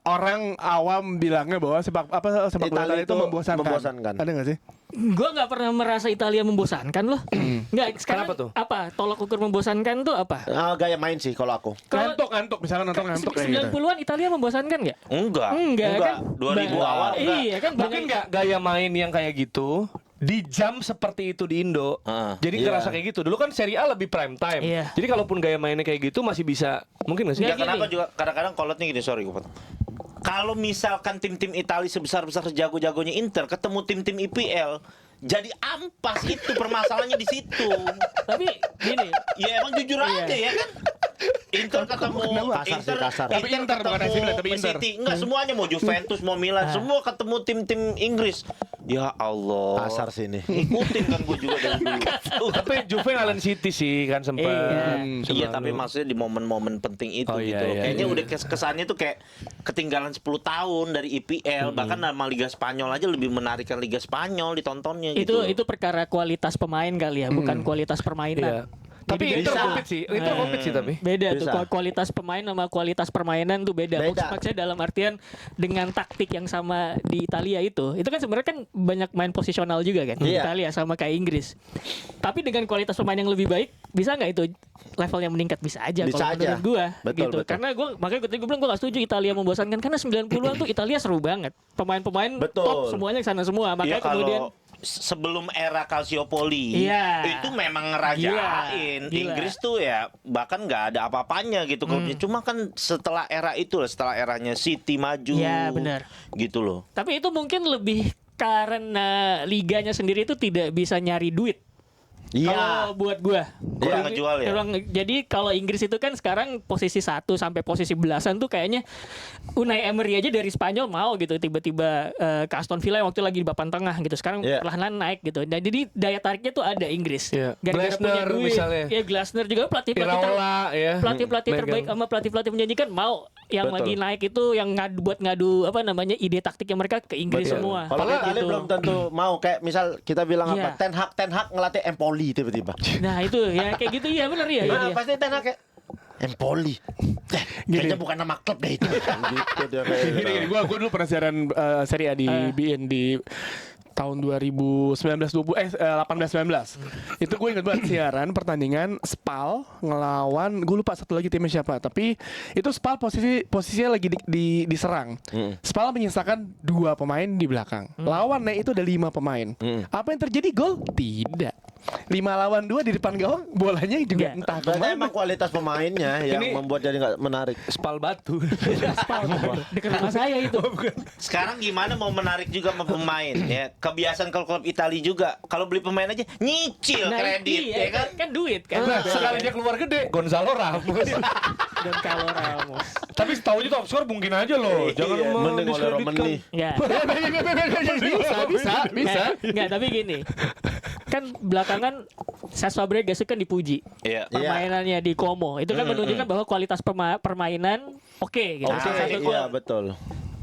orang awam bilangnya bahwa sepak bola
Italia
Italia itu membosankan?
membosankan.
Ada nggak sih?
Gue nggak pernah merasa Italia membosankan loh. Nggak. Sekarang
Kenapa tuh?
Apa? Tolak ukur membosankan tuh apa?
Gaya main sih kalau aku.
Kalau-
Ngantuk misalkan nonton ngantuk kayak gitu.
90-an Italia membosankan nggak?
Enggak.
Enggak kan?
2000 awal enggak.
Iya kan
Mungkin
banyak-
nggak gaya main yang kayak gitu di jam seperti itu di Indo. Jadi
Iya.
ngerasa kayak gitu. Dulu kan Serie A lebih prime time.
Iya.
Jadi kalaupun gaya mainnya kayak gitu masih bisa mungkin nggak sih?
Nggak,
Ya kenapa
gini.
juga kadang-kadang kolotnya gini, sorry gue potong. Kalau misalkan tim-tim Italia sebesar-besar jago-jagonya Inter ketemu tim-tim IPL, jadi ampas itu permasalahannya di situ.
Tapi gini,
Ya emang jujur aja ya kan. Inter ketemu
Kasar sih, kasar.
Tapi Inter bukan AC Milan, tapi Inter.
City. Enggak semuanya mau Juventus, mau Milan, semua ketemu tim-tim Inggris. Ya Allah.
Kasar sini.
Ngikutin kan gue juga dari dulu.
Tapi Juve ngalahin City sih kan sempat.
Iya, tapi maksudnya di momen-momen penting itu
Oh,
gitu.
iya, iya,
Kayaknya
iya.
udah kesannya tuh kayak ketinggalan 10 tahun dari IPL, bahkan nama Liga Spanyol aja lebih menarikkan Liga Spanyol ditontonnya gitu.
Itu perkara kualitas pemain kali ya, bukan kualitas
Iya.
permainan.
Tapi
Jadi
Inter
bisa.
compete sih, Inter compete sih tapi.
Beda
Bisa.
tuh kualitas pemain sama kualitas permainan tuh beda.
Beda.
Maksudnya dalam artian dengan taktik yang sama di Italia itu kan sebenarnya kan banyak main posisional juga kan di
Iya.
Italia sama kayak Inggris. Tapi dengan kualitas pemain yang lebih baik bisa nggak itu levelnya meningkat? Bisa aja
Bisa
kalau
aja.
menurut gua
Betul,
gitu.
betul.
Karena makanya gue bilang gue gak setuju Italia membosankan karena 90-an tuh Italia seru banget. Pemain-pemain
Betul.
top semuanya ke sana semua.
Ya
Makanya
kalau
kemudian
sebelum era Calciopoli
Iya.
itu memang ngerajain.
Gila.
Inggris tuh ya bahkan nggak ada apa-apanya gitu klubnya. Cuma kan setelah era itu lah, setelah eranya City maju.
Iya, benar.
Gitu loh.
tapi itu mungkin lebih karena liganya sendiri itu tidak bisa nyari duit.
Iya.
Kalau buat gua
Kurang ngejual ya?
Jadi kalau Inggris itu kan sekarang posisi 1 sampai posisi belasan tuh kayaknya Unai Emery aja dari Spanyol mau gitu tiba-tiba ke Aston Villa yang waktu lagi di papan tengah gitu. Sekarang
Iya.
perlahan naik gitu. Dan jadi daya tariknya tuh ada Inggris.
Iya.
Gara-gara punya
Glasner
duit.
misalnya.
Ya Glasner juga
Iraola ya.
pelatih-pelatih
Megang.
terbaik sama pelatih-pelatih menjanjikan mau yang
Betul.
lagi naik itu yang ngadu apa namanya ide taktiknya mereka ke Inggris
Betul.
semua.
Kalau
Padahal
Italia
gitu.
belum tentu mau, kayak misal kita bilang
Iya.
apa, Ten Hag ngelatih Empoli tiba-tiba.
Nah itu ya kayak gitu ya benar ya.
Nah,
iya.
pasti Ten Hag kayak Empoli. Kayaknya bukan nama klub deh itu. Gitu dia kayak.
Gini, gue dulu pernah siaran Serie A di BN di tahun 18-19. Itu gue ingat banget siaran pertandingan Spal ngelawan, gue lupa satu lagi timnya siapa, tapi itu Spal posisinya lagi diserang. Spal menyisakan 2 pemain di belakang. Lawannya itu ada 5 pemain. Apa yang terjadi? Gol? Tidak. 5 lawan 2 di depan gawang, bolanya juga
Iya.
entah
Berarti
kemana.
emang kualitas pemainnya yang
Ini-
membuat jadi nggak menarik.
Spal batu.
Dekat rumah saya itu.
Sekarang gimana mau menarik juga sama pemain ya? Kebiasaan kalau klub Italia juga kalau beli pemain aja nyicil kredit
iya,
ya kan?
kan duit kan.
Nah, sekali dia keluar gede, Gonzalo Ramos.
Dan kalau Ramos.
Tapi setahu aja top skor mungkin aja loh. Jangan
Iya, mending oleh
mendiskreditkan.
Romani.
Ya.
bisa.
Enggak, tapi gini. Kan belakangan Cesc Fabregas itu kan dipuji.
Iya.
Permainannya di Como. Itu kan menunjukkan bahwa kualitas permainan oke gitu.
Oke,
Salah satu
Iya, betul.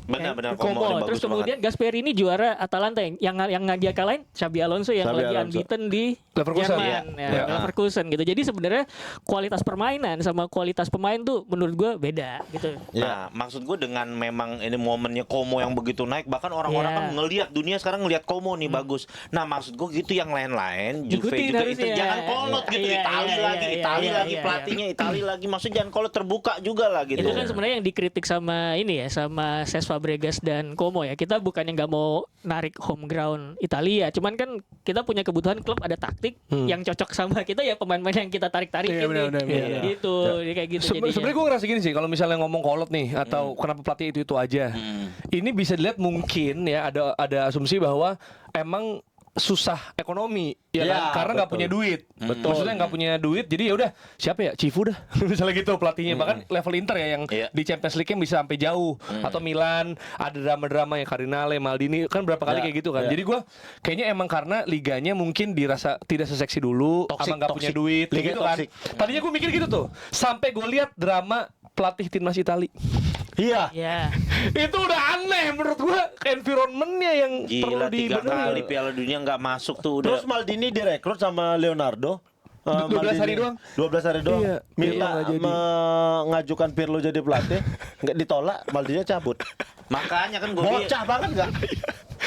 Benar-benar
Como. Terus kemudian Gasperini juara Atalanta yang dia kalahin Xabi Alonso yang
Xabi
lagi
Alonso.
unbeaten di
Leverkusen.
Jerman,
Iya.
ya, Leverkusen gitu. Jadi sebenarnya kualitas permainan sama kualitas pemain tuh menurut gua beda gitu.
Nah, maksud gue dengan memang ini momennya Como yang begitu naik, bahkan orang-orang
Iya.
kan ngelihat dunia sekarang ngelihat Como nih bagus. Nah, maksud gue gitu yang lain-lain, Juve
Ikutin
juga
harusnya.
itu jangan kolot gitu,
Iya,
Itali
iya,
lagi,
iya,
Itali
iya,
lagi
iya,
pelatihnya, Itali lagi, maksudnya jangan kolot, terbuka juga lah gitu.
Itu kan sebenarnya yang dikritik sama ini ya, sama Cesc Fabregas dan Como ya. Kita bukannya nggak mau narik home ground Italia, cuman kan kita punya kebutuhan klub ada taktik yang cocok sama kita ya pemain-pemain yang kita tarik-tarikin
Iya, benar,
nih.
benar.
Gitu, ya, kayak gitu jadinya.
Sebenarnya gue ngerasa gini sih, kalau misalnya ngomong kolot nih atau kenapa pelatih itu aja, ini bisa dilihat mungkin ya ada asumsi bahwa emang susah ekonomi ya
Ya,
kan karena nggak
betul.
punya duit.
Betul.
Maksudnya nggak punya duit, jadi ya udah siapa ya Cifu dah misalnya gitu pelatihnya bahkan level Inter ya yang
Iya.
di Champions League bisa sampai jauh atau Milan ada drama-drama yang Cardinale, Maldini kan berapa kali
Ya,
kayak gitu kan.
ya.
Jadi gue kayaknya emang karena liganya mungkin dirasa tidak seseksi dulu,
Toxic,
sama nggak punya
toxic.
duit kayak
Liga
gitu kan.
toxic.
Tadinya gue mikir gitu tuh sampai gue lihat drama pelatih timnas Itali.
Iya.
Ya.
Itu udah aneh menurut gua environmentnya yang perlu
Gila, 3
dibenerin.
kali Piala Dunia nggak masuk tuh udah.
Terus Maldini direkrut sama Leonardo.
12 hari doang?
12 hari doang.
Iya,
Minta
Pirlo nggak jadi.
mengajukan Pirlo jadi pelatih, nggak ditolak, Maldini cabut.
Makanya kan gue bilang
Bocah banget nggak?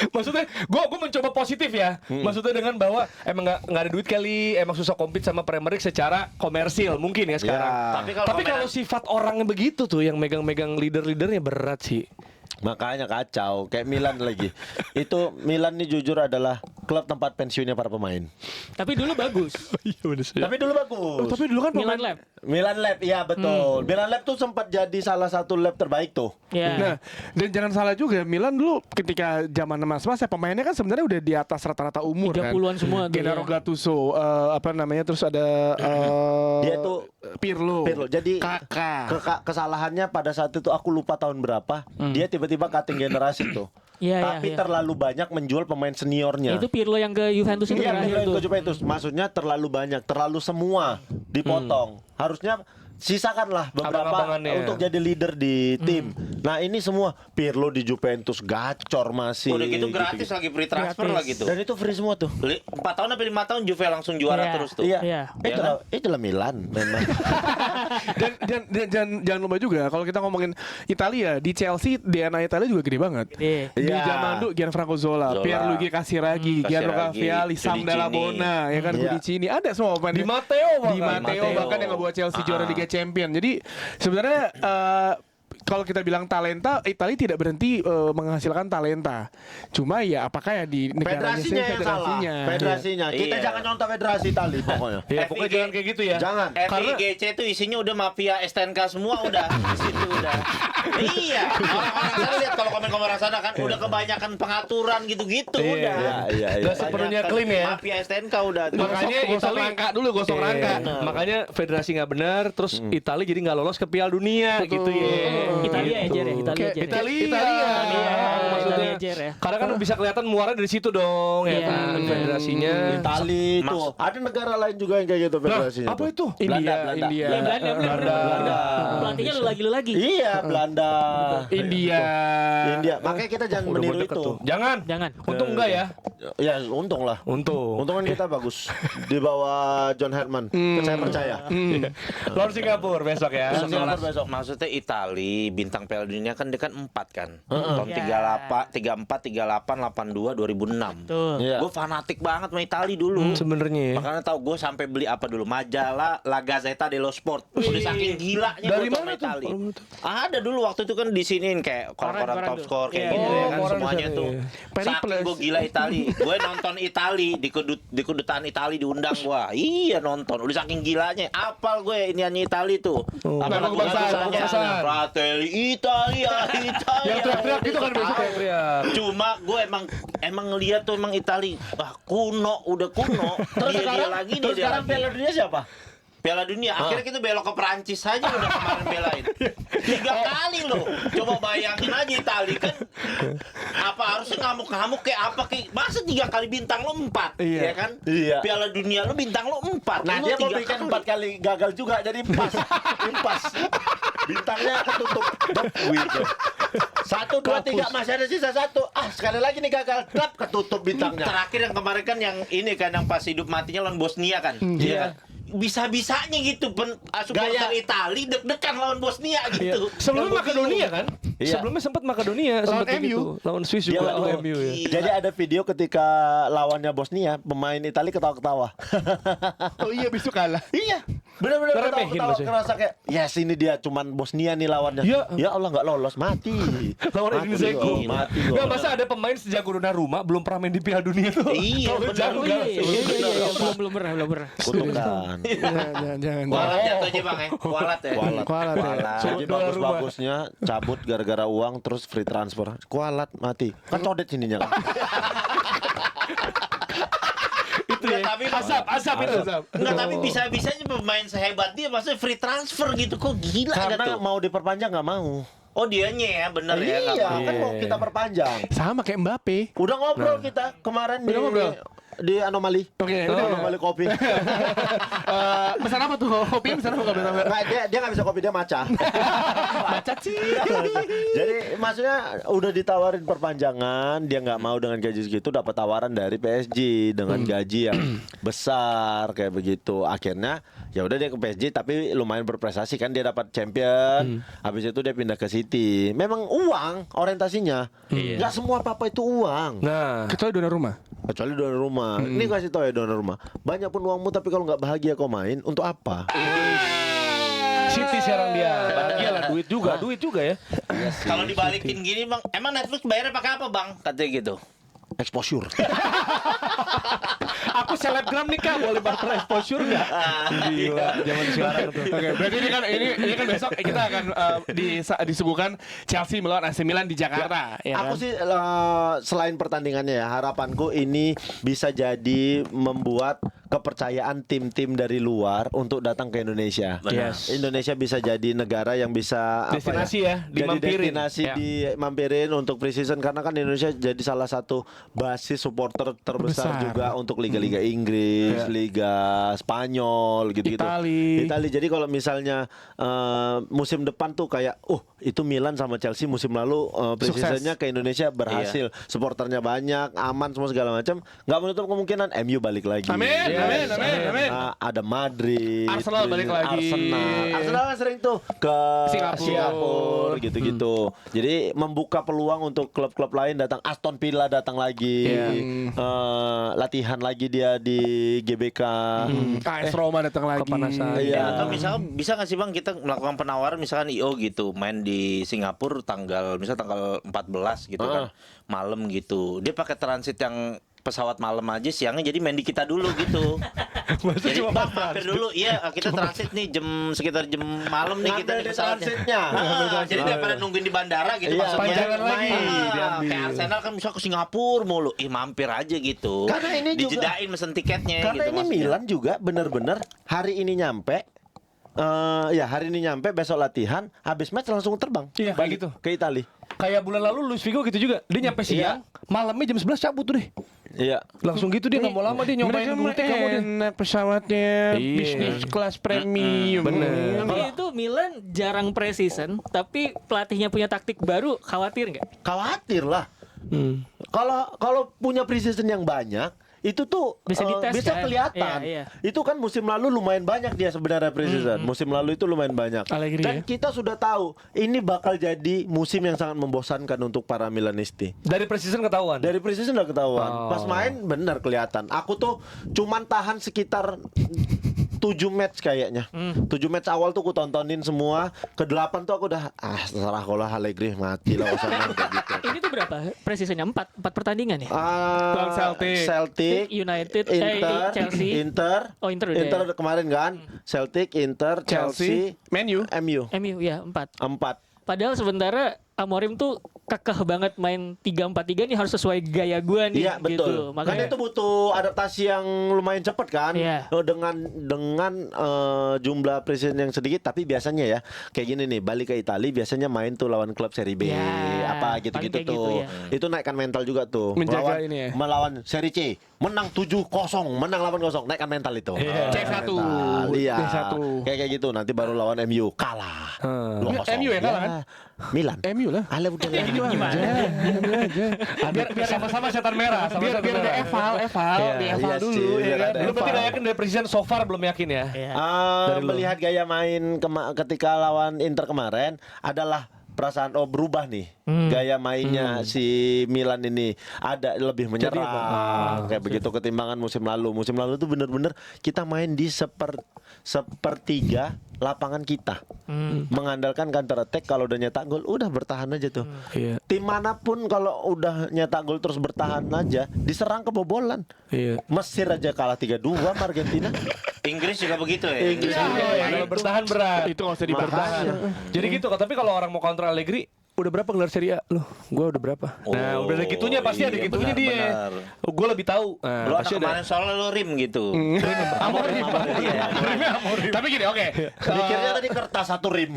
Maksudnya gua mencoba positif ya. Maksudnya dengan bahwa emang nggak ada duit kali, emang susah compete sama Premier League secara komersil mungkin ya sekarang.
Ya.
Tapi
Kalau sifat orangnya begitu tuh yang megang-megang leader-leadernya berat sih.
Makanya kacau, kayak Milan lagi. Itu Milan nih jujur adalah klub tempat pensiunnya para pemain.
Tapi dulu bagus.
Tapi dulu bagus.
Tapi dulu kan
Milan
pemain
Lab.
Milan Lab, iya betul. Milan Lab tuh sempat jadi salah satu lab terbaik tuh.
Ya.
Nah, dan jangan salah juga, Milan dulu ketika zaman emas-emas ya pemainnya kan sebenarnya udah di atas rata-rata umur kan.
30-an semua tuh,
Gennaro
ya.
Gattuso, apa namanya, terus ada
Dia tuh
Pirlo.
Jadi
Kakak.
kesalahannya pada saat itu aku lupa tahun berapa. Dia tiba-tiba cutting generasi tuh. tapi terlalu banyak menjual pemain seniornya.
Itu Pirlo yang ke Juventus itu
Iya,
terakhir tuh.
ke Juventus. Maksudnya terlalu banyak, terlalu semua dipotong. Harusnya sisakanlah beberapa
Abang-abangannya.
untuk jadi leader di tim. Nah, ini semua Pirlo di Juventus gacor masih.
Udah gitu gratis lagi free transfer
Gratis.
lah gitu.
Dan itu free semua tuh.
4 tahun apa 5 tahun Juve langsung juara
Iya.
terus tuh.
Iya.
Iya.
Itulah Milan memang.
Dan jangan lupa juga kalau kita ngomongin Italia, di Chelsea DNA Italia juga gede banget.
Iya.
Di
Iya.
zaman dulu Gianfranco Zola,
Zola.
Pierluigi Casiraghi, Gianluca
Casiraghi,
Vialli, Sam
Giudicini.
Dall'Abona, ya kan,
Iya.
Giudicini, ada semua pemain.
Di Matteo
Di Matteo bahkan yang ngebawa Chelsea juara Liga Champion. Jadi sebenarnya kalau kita bilang talenta, Italia tidak berhenti menghasilkan talenta. Cuma ya apakah ya di negaranya
Federasinya yang salah. Federasinya. Kita
Iya.
jangan nyontoh federasi Itali pokoknya.
Ya, pokoknya
FIG.
jangan kayak gitu ya.
Jangan.
FIGC itu isinya udah mafia STNK semua udah di situ udah. Iya, orang-orang sana lihat kalau komen-komen orang sana kan udah kebanyakan pengaturan gitu-gitu udah.
Iya.
Nggak sepenuhnya
Kebanyakan
clean ya.
Mafia STNK udah.
Makanya
gosok
Italia-
rangka dulu, gosok
Iya.
rangka.
Makanya federasi nggak benar, terus Italia jadi nggak lolos ke Piala Dunia gitu ya.
Italia
Gitu.
aja ya, Italia aja.
Italia,
Italia
maksudnya.
aja ya.
Karena kan bisa kelihatan muara dari situ dong, ya
Iya.
kan federasinya.
Itali itu. Ada negara lain juga yang kayak gitu federasinya.
Apa
tuh.
itu?
India,
Belanda.
India,
Ya, Belanda, bener.
Belanda.
Pelatihnya lu lagi.
Iya, Belanda.
India.
India. Makanya kita jangan
Udah
meniru
mau deket
itu.
tuh. Jangan.
Jangan.
Untung enggak ya.
Ya, untung lah.
Untung.
Untung kan kita bagus di bawah John Herman. Saya percaya.
Lawan Singapura besok ya.
Singapura besok.
Maksudnya Itali bintang Piala Dunia kan dia kan 4 kan. Tahun 38, 34, 38, 82, 2006.
Tuh.
Iya.
Gue fanatik banget sama Itali dulu.
Sebenarnya.
Makanya tahu gue sampai beli apa dulu majalah La Gazzetta dello Sport. Udah saking gilanya
Dari
gue sama
mana tuh?
Itali.
Kalau menurut-
Ada dulu waktu itu kan disiniin kayak koran-koran
Koran
top
tuh.
score kayak
Iya,
gitu
iya,
ya kan
koran
semuanya
di sana,
tuh.
iya.
Saking
Periples.
gue gila Itali. Gue nonton Itali di kedutaan Itali diundang gua. Iya nonton. Udah saking gilanya. Apal gue iniannya Itali tuh. Apa
Lagu
lagu
kebangsaan,
kebangsaan?
kebangsaan.
Fratelli Italia, Italia.
Yang teriak-teriak itu kan
Tahu.
biasa teriak-teriak.
Cuma gue emang ngeliat tuh emang Itali kuno, udah kuno. Dia lagi nih,
Terus
dia
sekarang
lagi.
Piala Dunia siapa?
Piala Dunia, akhirnya kita belok ke Perancis aja udah kemarin belain 3 kali loh. Coba bayangin aja Itali kan. Apa harusnya ngamuk-ngamuk kayak apa kayak masa 3 kali bintang lo 4
Iya.
ya kan?
Iya.
Piala Dunia lo bintang lo 4.
Nah,
lo
dia mau
3
bikin
kali.
4 kali gagal juga jadi impas. Impas. Bintangnya ketutup. Gitu. 1, 2, 3 masih ada sisa 1. Ah, sekali lagi nih gagal. Klap ketutup bintangnya.
Terakhir yang kemarin kan yang ini kan yang pas hidup matinya lawan Bosnia kan.
Iya.
kan? Bisa-bisanya gitu supporter
Gaya.
Itali deg-degan lawan Bosnia gitu.
Sebelumnya
Yang gua
Makedonia
bingung.
kan?
Iya.
Sebelumnya sempat Makedonia sempat kayak
MU.
gitu. Lawan Swiss
Dia
juga
waktu-
MU ya.
Jadi ada video ketika lawannya Bosnia, pemain Italia ketawa-ketawa.
Oh iya, besok kalah.
Iya, benar-benar
Ngeremehin
ketawa-ketawa,
maksudnya.
ngerasa kayak, yes ini dia cuman Bosnia nih lawannya.
Iya.
Ya Allah nggak lolos, mati.
Lawan
Mati
Edin Dzeko.
gua, mati gua.
Enggak masa ada pemain sejago Donnarumma belum pernah main di Piala Dunia tuh.
Iya,
Kalau
benar.
jago
Oh,
kan.
iya, belum pernah.
Kutukan.
Jangan.
Walat jatuh aja bang ya. Walat ya.
Kualat.
Kualat ya.
Jadi bagus-bagusnya cabut gara-gara uang terus free transfer. Kualat mati. Kan codet sininya kan.
Itu ya.
Tapi
Asap itu.
Enggak, tapi bisa-bisanya pemain sehebat dia maksudnya free transfer gitu. Kok gila ada
Karena
tuh.
mau diperpanjang nggak mau.
Oh dianya ya bener ya. nggak
Iya,
mau.
kan mau kita perpanjang.
Sama kayak Mbappe.
Udah ngobrol kita kemarin
Udah ngobrol?
di anomali.
Oke,
Di
udah.
anomali kopi.
Pesan apa tuh? Kopi pesan apa?
Nggak, dia nggak bisa kopi, dia maca.
Baca sih.
Jadi maksudnya udah ditawarin perpanjangan, dia nggak mau dengan gaji segitu, dapat tawaran dari PSG dengan gaji yang besar kayak begitu. Akhirnya ya udah dia ke PSG tapi lumayan berprestasi kan, dia dapat champion. Habis itu dia pindah ke City. Memang uang orientasinya. Nggak semua apa-apa itu uang.
Nah,
Kecuali Donnarumma.
Kecuali donor rumah. Ini kasih tau ya donor rumah. Banyak pun uangmu tapi kalau nggak bahagia kau main untuk apa?
City sekarang dia. Bahagia lah, duit juga ya.
Kalau dibalikin gini bang, emang Netflix bayarnya pakai apa bang? Katanya gitu.
Exposure.
Aku selebgram nih Kak, boleh barter exposure enggak? Gila, zaman sekarang tuh.
Oke, berarti ini kan besok kita akan disuguhkan Chelsea melawan AC Milan di Jakarta. Ya
Aku
kan?
sih selain pertandingannya ya, harapanku ini bisa jadi membuat kepercayaan tim-tim dari luar untuk datang ke Indonesia.
Benar.
Yes.
Indonesia bisa jadi negara yang bisa
Destinasi ya,
jadi
dimampirin.
destinasi
Ya.
dimampirin untuk pre-season karena kan Indonesia jadi salah satu basis supporter terbesar juga untuk liga-liga Inggris, liga Spanyol gitu-gitu. Itali. Jadi kalau misalnya musim depan tuh kayak itu Milan sama Chelsea musim lalu pre-seasonnya ke Indonesia berhasil, supporternya banyak, aman semua segala macam, nggak menutup kemungkinan MU balik lagi.
Amin.
Ada Madrid,
Arsenal balik lagi.
Arsenal kan sering tuh ke
Singapura.
Singapura gitu-gitu. Jadi membuka peluang untuk klub-klub lain datang. Aston Villa datang lagi, latihan lagi dia di GBK.
AS Roma datang lagi.
Kepanasan.
Iya.
Atau misalkan bisa nggak sih Bang kita melakukan penawaran misalkan IO gitu main di Singapura tanggal 14 gitu kan malam gitu. Dia pakai transit yang pesawat malam aja, siangnya jadi main di kita dulu gitu. Jadi Bang mampir dulu, iya kita transit nih sekitar jam malam nih kita
Ngambil
di
di
pesawatnya.
transitnya.
Jadi daripada nungguin di bandara gitu
Iya,
maksudnya.
panjangan lagi diambil.
Kayak Arsenal kan bisa ke Singapura mulu, mampir aja gitu.
Karena ini juga-
dijedain mesen tiketnya
Karena
gitu
ini
maksudnya.
Milan juga bener-bener hari ini nyampe. Hari ini nyampe, besok latihan, habis match langsung terbang.
Iya, kayak
balik
gitu.
ke Itali.
Kayak bulan lalu Luis Figo gitu juga. Dia nyampe siang, malamnya jam 11 cabut tuh deh.
Iya.
Langsung gitu dia nggak mau lama dia nyobain
Mereka
dulu nggak mau dia.
enak pesawatnya,
Iya.
bisnis kelas premium.
Bener.
Tapi itu Milan jarang pre-season, tapi pelatihnya punya taktik baru, khawatir nggak?
Khawatir lah. Kalau punya preseason yang banyak, itu tuh
Bisa dites
bisa
kan?
kelihatan.
Iya.
Itu kan musim lalu lumayan banyak dia sebenarnya preseason. Musim lalu itu lumayan banyak.
Allegri
Dan
ya?
kita sudah tahu ini bakal jadi musim yang sangat membosankan untuk para Milanisti.
Dari preseason ketahuan.
Dari preseason udah ketahuan.
Oh.
Pas main bener kelihatan. Aku tuh cuman tahan sekitar 7 match kayaknya. 7 match awal tuh aku tontonin semua. Ke-8 tuh aku udah terserah kalau Allegri mati lah sana kayak gitu.
Ini tuh berapa? Pre-seasonnya 4 pertandingan ya?
Lawan Celtic.
United,
Chelsea,
Inter. Oh, Inter udah ya.
kemarin kan, Celtic, Inter, Chelsea,
Man U.
MU,
MU ya 4.
4.
Padahal sementara Amorim tuh kekeh banget main 3-4-3 nih harus sesuai gaya gua nih.
Iya betul.
Gitu.
Kan
Makanya
itu butuh adaptasi yang lumayan cepat kan.
Iya.
Dengan jumlah presiden yang sedikit, tapi biasanya ya kayak gini nih, balik ke Italia biasanya main tuh lawan klub Serie B
Ya,
apa
paling
gitu-gitu
kayak
tuh.
gitu ya.
Itu naikkan mental juga tuh.
Menjaga
Melawan-
ini ya.
Melawan Serie C, menang 7-0, menang 8-0, naikkan mental itu.
C1.
Mental, Iya.
C1.
Kayak gitu, nanti baru lawan MU kalah. 2-0.
MU ya kalah kan?
Milan.
MU lah.
Ale udah lah.
gimana?
Biar sama-sama setan merah,
Biar ada eval di
Iya
eval
sih,
dulu ya
biar
kan.
ada
Lu berarti
eval.
nggak yakin dari preseason so far belum yakin ya?
Iya.
Dari lu.
Melihat gaya main ketika lawan Inter kemarin adalah perasaan berubah nih gaya mainnya si Milan ini ada lebih menyerang kayak begitu ketimbangan musim lalu. Musim lalu tuh bener-bener kita main di sepertiga lapangan kita, mengandalkan counter attack. Kalau udah nyetak gol udah bertahan aja tuh.
Iya.
Tim manapun kalau udah nyetak gol terus bertahan aja diserang kebobolan.
Iya.
Mesir aja kalah 3-2 sama Argentina.
Inggris juga begitu ya.
Inggris
Iya,
juga.
kalau bertahan berat.
Itu nggak usah dipertahan.
Jadi gitu, tapi kalau orang mau kontrol Allegri, udah berapa gelar Serie A? Loh, gua udah berapa? Nah, udah ada gitunya pasti ada
iya,
gitunya dia.
benar.
Gue lebih tahu. Nah,
Lu anak
pasti ada.
kemarin soalnya lu rim gitu.
Amorim.
Tapi gini, oke.
Mikirnya tadi kertas satu rim.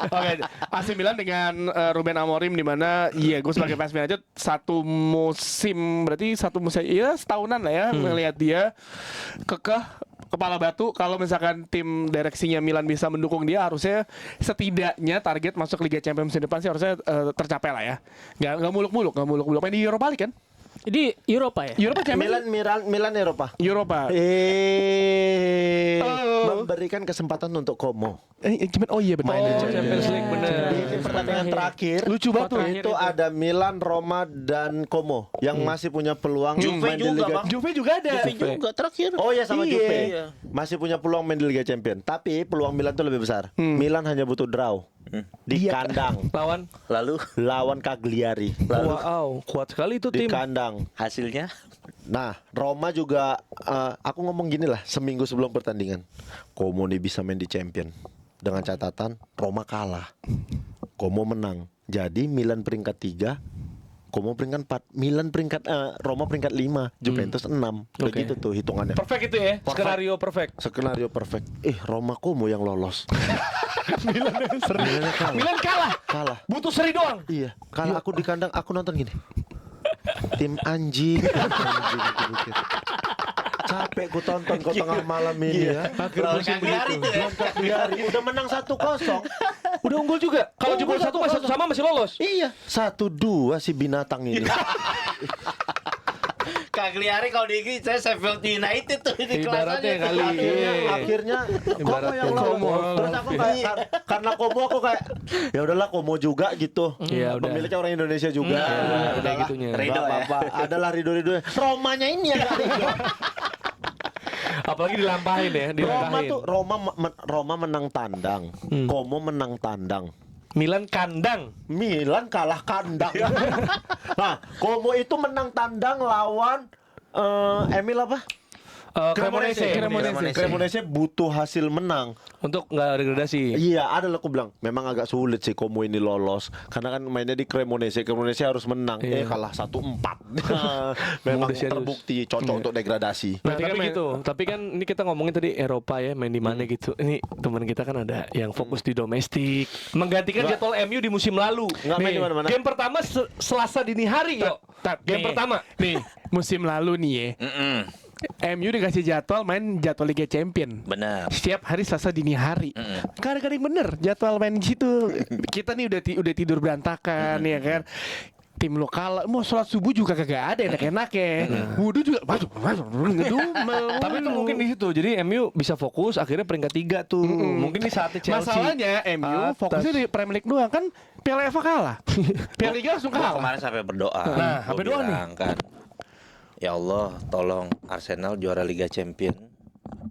Oke, AC Milan dengan Ruben Amorim di mana gue sebagai fans Milan aja satu musim ya setahunan lah ya melihat dia kekeh kepala batu. Kalau misalkan tim direksinya Milan bisa mendukung dia, harusnya setidaknya target masuk Liga Champions musim depan sih harusnya tercapai lah ya. Nggak muluk-muluk main di Europa League kan?
Jadi Eropa ya?
Europa Champions.
Milan Eropa.
Eropa.
Memberikan kesempatan untuk Como.
Oh iya betul.
Main di Champions League bener.
Di pertandingan terakhir
Lucu banget tuh.
Terakhir
itu
itu.
ada Milan, Roma dan Como yang masih punya peluang
Juve
main di
juga,
Liga.
Bang.
Juve juga ada.
Juve juga terakhir.
Oh ya sama
Iya.
Juve.
Iya.
Masih punya peluang main di Liga Champions. Tapi peluang Milan tuh lebih besar. Milan hanya butuh draw di kandang
Lawan.
lawan Cagliari.
Wow, kuat sekali itu
Di
tim.
kandang.
Hasilnya
Nah, Roma juga aku ngomong gini lah seminggu sebelum pertandingan. Como nih bisa main di Champion. Dengan catatan Roma kalah. Como menang. Jadi Milan peringkat 3, Como peringkat 4, Milan peringkat Roma peringkat 5, Juventus 6. Begitu tuh hitungannya.
Perfect itu ya, skenario perfect.
Skenario perfect. Roma Como yang lolos.
Milan kalah.
Kalah.
Butuh seri doang.
Iya, kalau aku di kandang aku nonton gini. Tim anjing. Capek ku tonton kok tengah malam ini ya.
Lawan Cagliari tuh ya.
Cagliari udah menang 1-0.
Udah unggul juga. Kalau jebol satu masih sama masih lolos.
Iya, 1-2 si binatang ini.
Cagliari kalau di Inggris saya Sheffield United tuh ini
Ibaratnya
kelasannya.
kali.
Akhirnya Como
Ibaratnya
yang lolos.
Como.
Terus aku kayak karena Como aku kayak ya udahlah Como juga gitu.
Iya, udah.
Pemiliknya orang Indonesia juga.
udah
Udahlah.
gitunya.
Rido
Nggak
ya.
apa-apa. Adalah Rido-Rido. Romanya ini yang gak Rido.
Apalagi dilampahin ya, dilangkahin.
Roma menang tandang. Como menang tandang.
Milan kandang.
Milan kalah kandang. Nah, Como itu menang tandang lawan Emil apa? Cremonese butuh hasil menang
Untuk nggak degradasi.
Iya, ada lah aku bilang memang agak sulit sih Como ini lolos karena kan mainnya di Cremonese harus menang.
Iya.
Kalah 1-4. Memang
Udah serius.
terbukti cocok untuk degradasi.
Nah,
Berarti
tapi
kan
gitu. Tapi kan ini kita ngomongin tadi Eropa ya, main di mana gitu. Ini teman kita kan ada yang fokus di domestik, menggantikan jadwal MU di musim lalu.
Nggak main di mana-mana.
Game pertama Selasa dini hari, yo. Game pertama.
Nih, musim lalu nih ya. MU dikasih jadwal main jadwal Liga Champion.
Benar.
Setiap hari Selasa dini hari. Kadang-kadang bener jadwal main di situ. Kita nih udah tidur berantakan ya kan. Tim lokal mau sholat subuh juga kagak ada enak-enak ya. Wudhu juga ngedumel.
Tapi itu mungkin di situ. Jadi MU bisa fokus akhirnya peringkat 3 tuh. Mungkin di saatnya Chelsea.
Masalahnya MU
Atas.
fokusnya di Premier League doang kan. Piala FA kalah. Piala Liga langsung
Gua
kalah.
kemarin sampai berdoa.
Nah,
Gua
sampai doa nih.
bilang kan, ya Allah, tolong Arsenal juara Liga Champion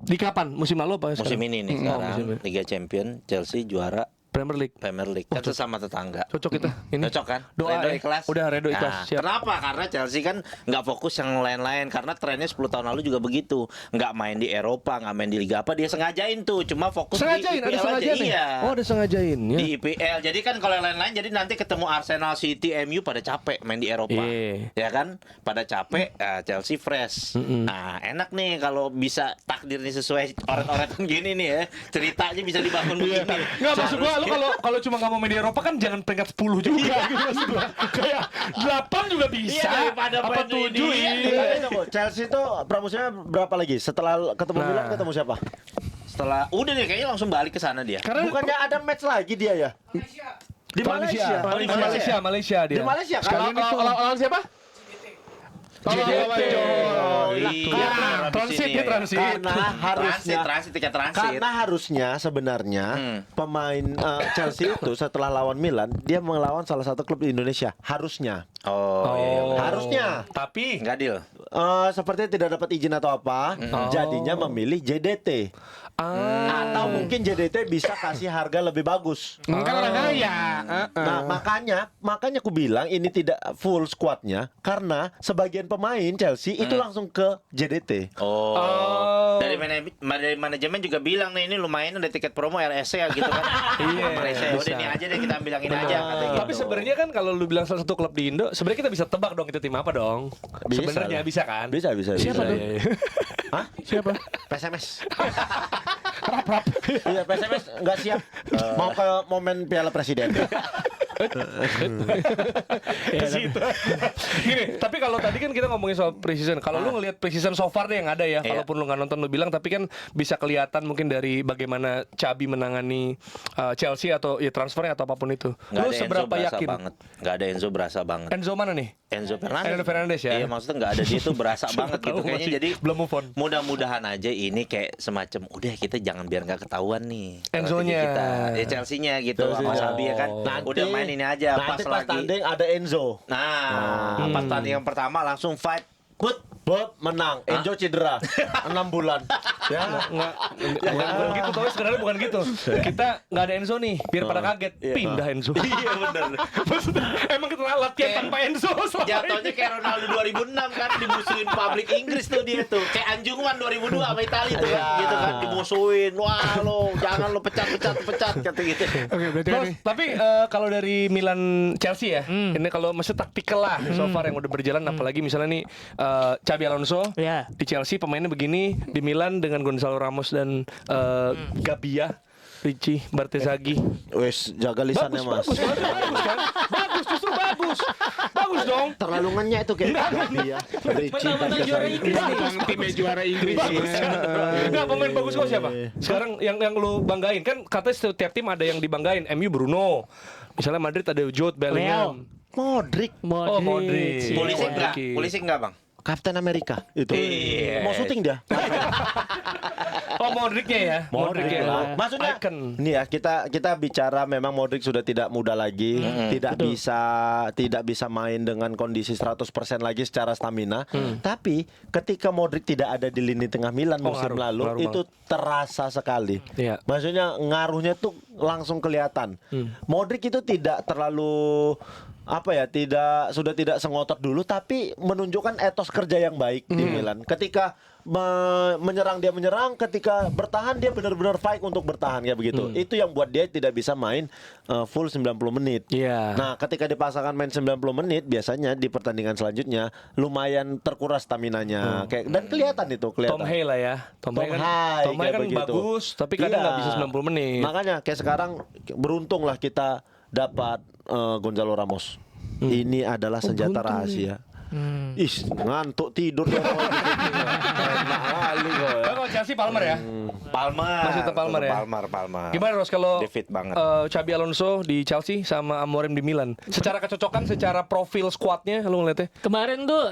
Di kapan? Musim lalu apa
musim
sekarang?
ini nih
Oh,
sekarang.
musim ini.
Liga Champion, Chelsea juara
Premier League.
Premier League. Kan sesama tetangga.
Cocok kita. Ini
Cocok kan?
Doa
Redo
ya.
ikhlas.
Udah redo ikhlas.
Nah,
Siap.
kenapa? Karena Chelsea kan nggak fokus yang lain-lain. Karena trennya 10 tahun lalu juga begitu. Nggak main di Eropa, nggak main di Liga apa. Dia sengajain tuh. Cuma fokus
Sengajain,
di
ada
IPL
sengajain
aja.
nih.
Iya.
Oh, ada sengajain ya.
Di IPL. Jadi kan kalau yang lain-lain, jadi nanti ketemu Arsenal, City, MU pada capek main di Eropa.
Iya.
Ya kan? Pada capek, Chelsea fresh. Nah, enak nih kalau bisa takdir nih sesuai oret-oretan gini nih ya. Ceritanya bisa dibangun begini.
Nggak, maksud gua lu kalau cuma nggak mau main di Eropa kan jangan peringkat 10 juga gitu maksud gua. Kayak 8 juga bisa.
Iya, daripada
apa
main
7
ini.
ini.
Chelsea itu pramusimnya berapa lagi? Setelah ketemu Milan ketemu siapa?
Setelah udah deh kayaknya langsung balik ke sana dia.
Karena
Bukannya ada match lagi dia ya? Di Malaysia.
Malaysia dia.
Di Malaysia kan?
Kalau lawan siapa?
Iya,
transit dia transit.
Karena harusnya sebenarnya pemain Chelsea itu setelah lawan Milan dia melawan salah satu klub di Indonesia harusnya. Harusnya.
Tapi
Nggak deal.
Sepertinya tidak dapat izin atau apa, jadinya memilih JDT. Atau mungkin JDT bisa kasih harga lebih bagus.
Kan orang kaya.
Nah, makanya aku bilang ini tidak full squadnya karena sebagian pemain Chelsea itu langsung ke JDT.
Dari manajemen juga bilang nih ini lumayan ada tiket promo RSC ya gitu kan.
Iya,
Malaysia
bisa.
udah ini aja deh kita ambil yang ini aja kata gitu.
Tapi sebenarnya kan kalau lu bilang salah satu klub di Indo, sebenarnya kita bisa tebak dong itu tim apa dong.
Bisa
Sebenarnya
lah.
bisa kan?
Bisa.
Siapa tuh?
Iya, iya.
Hah?
Siapa?
PSMS. Iya, PSMS nggak siap. Mau ke momen Piala Presiden.
Ke situ. Gini, tapi kalau tadi kan kita ngomongin soal preseason. Kalau lu ngelihat preseason so far deh yang ada ya, kalaupun lu nggak nonton lu bilang, tapi kan bisa kelihatan mungkin dari bagaimana Xabi menangani Chelsea atau ya transfernya atau apapun itu.
Nggak
Lu
ada Enzo
seberapa
berasa
yakin?
banget. Nggak ada Enzo berasa banget.
Enzo mana nih?
Enzo Fernandes.
Enzo Fernandes ya?
Iya maksudnya nggak ada dia tuh berasa banget gitu.
tahu
Kayaknya
masih
jadi
belum move on.
mudah-mudahan aja ini kayak semacam udah kita jangan biar nggak ketahuan nih.
Enzo-nya.
strategi kita. Ya Chelsea-nya gitu sama Xabi ya kan. Udah main ini aja
Nanti pas
lagi.
tanding ada Enzo.
Nah, pas tanding yang pertama langsung fight. Put
Bob menang, Enzo cedera 6 bulan. Ya,
Bukan gitu, tapi sebenarnya bukan gitu. Kita nggak ada Enzo nih, biar pada kaget. Pindah Enzo.
Iya benar.
Maksudnya emang kita latihan tanpa Enzo selama
Jatuhnya
ini.
kayak Ronaldo 2006 kan dimusuhin publik Inggris tuh dia tuh. Kayak Anjungan 2002 sama Italia tuh kan gitu kan dimusuhin. Wah lo jangan lo pecat kata gitu.
Oke, berarti kan
Terus,
nih.
tapi kalau dari Milan Chelsea ya, ini kalau maksud taktikal lah so far yang udah berjalan, apalagi misalnya nih Xabi Alonso
Ya.
di Chelsea pemainnya begini, di Milan dengan Gonzalo Ramos dan Gabbia, Ricci, Bartesaghi.
wes jaga lisannya Mas.
Bagus kan? Bagus, justru bagus. Bagus dong.
Terlalu ngenyek itu kayak dia.
Mentang-mentang juara Inggris nih.
Bang timnya juara Inggris.
Bagus
ya.
kan? Nggak, pemain bagus kok siapa? Sekarang yang lu banggain kan, katanya setiap tim ada yang dibanggain. MU Bruno. Misalnya Madrid ada Jude Bellingham.
Modric,
Oh, Modric.
Polisi enggak bang?
Kapten Amerika itu.
Iya.
Mau syuting dia.
Oh, Modricnya ya.
Modric
ya.
lah. Maksudnya
Icon.
ini ya kita bicara memang Modric sudah tidak muda lagi, tidak bisa main dengan kondisi 100% lagi secara stamina. Tapi ketika Modric tidak ada di lini tengah Milan musim
ngaruh,
lalu
ngaruh
itu terasa sekali.
Iya.
Maksudnya ngaruhnya tuh langsung kelihatan. Modric itu tidak terlalu sudah tidak sengotot dulu, tapi menunjukkan etos kerja yang baik di Milan. Ketika menyerang dia menyerang, ketika bertahan dia benar-benar fight untuk bertahan kayak begitu. Itu yang buat dia tidak bisa main full 90 menit.
Iya.
Nah, ketika dipaksakan main 90 menit, biasanya di pertandingan selanjutnya lumayan terkuras staminanya. Dan kelihatan itu,
Tom Hay lah ya. Tom Hay
kayak
kan
begitu.
bagus, tapi kadang nggak bisa 90 menit.
Makanya kayak sekarang beruntung lah kita dapat Gonzalo Ramos. Ini adalah senjata rahasia. Ngantuk tidur ya. Enak kali kok ya.
Kalau Chelsea Palmer ya.
Palmer.
Masih tetap Palmer ya?
Palmer.
Gimana Ros kalau
Dia fit banget.
Xabi Alonso di Chelsea sama Amorim di Milan? Secara kecocokan, secara profil skuadnya lu ngeliatnya?
Kemarin tuh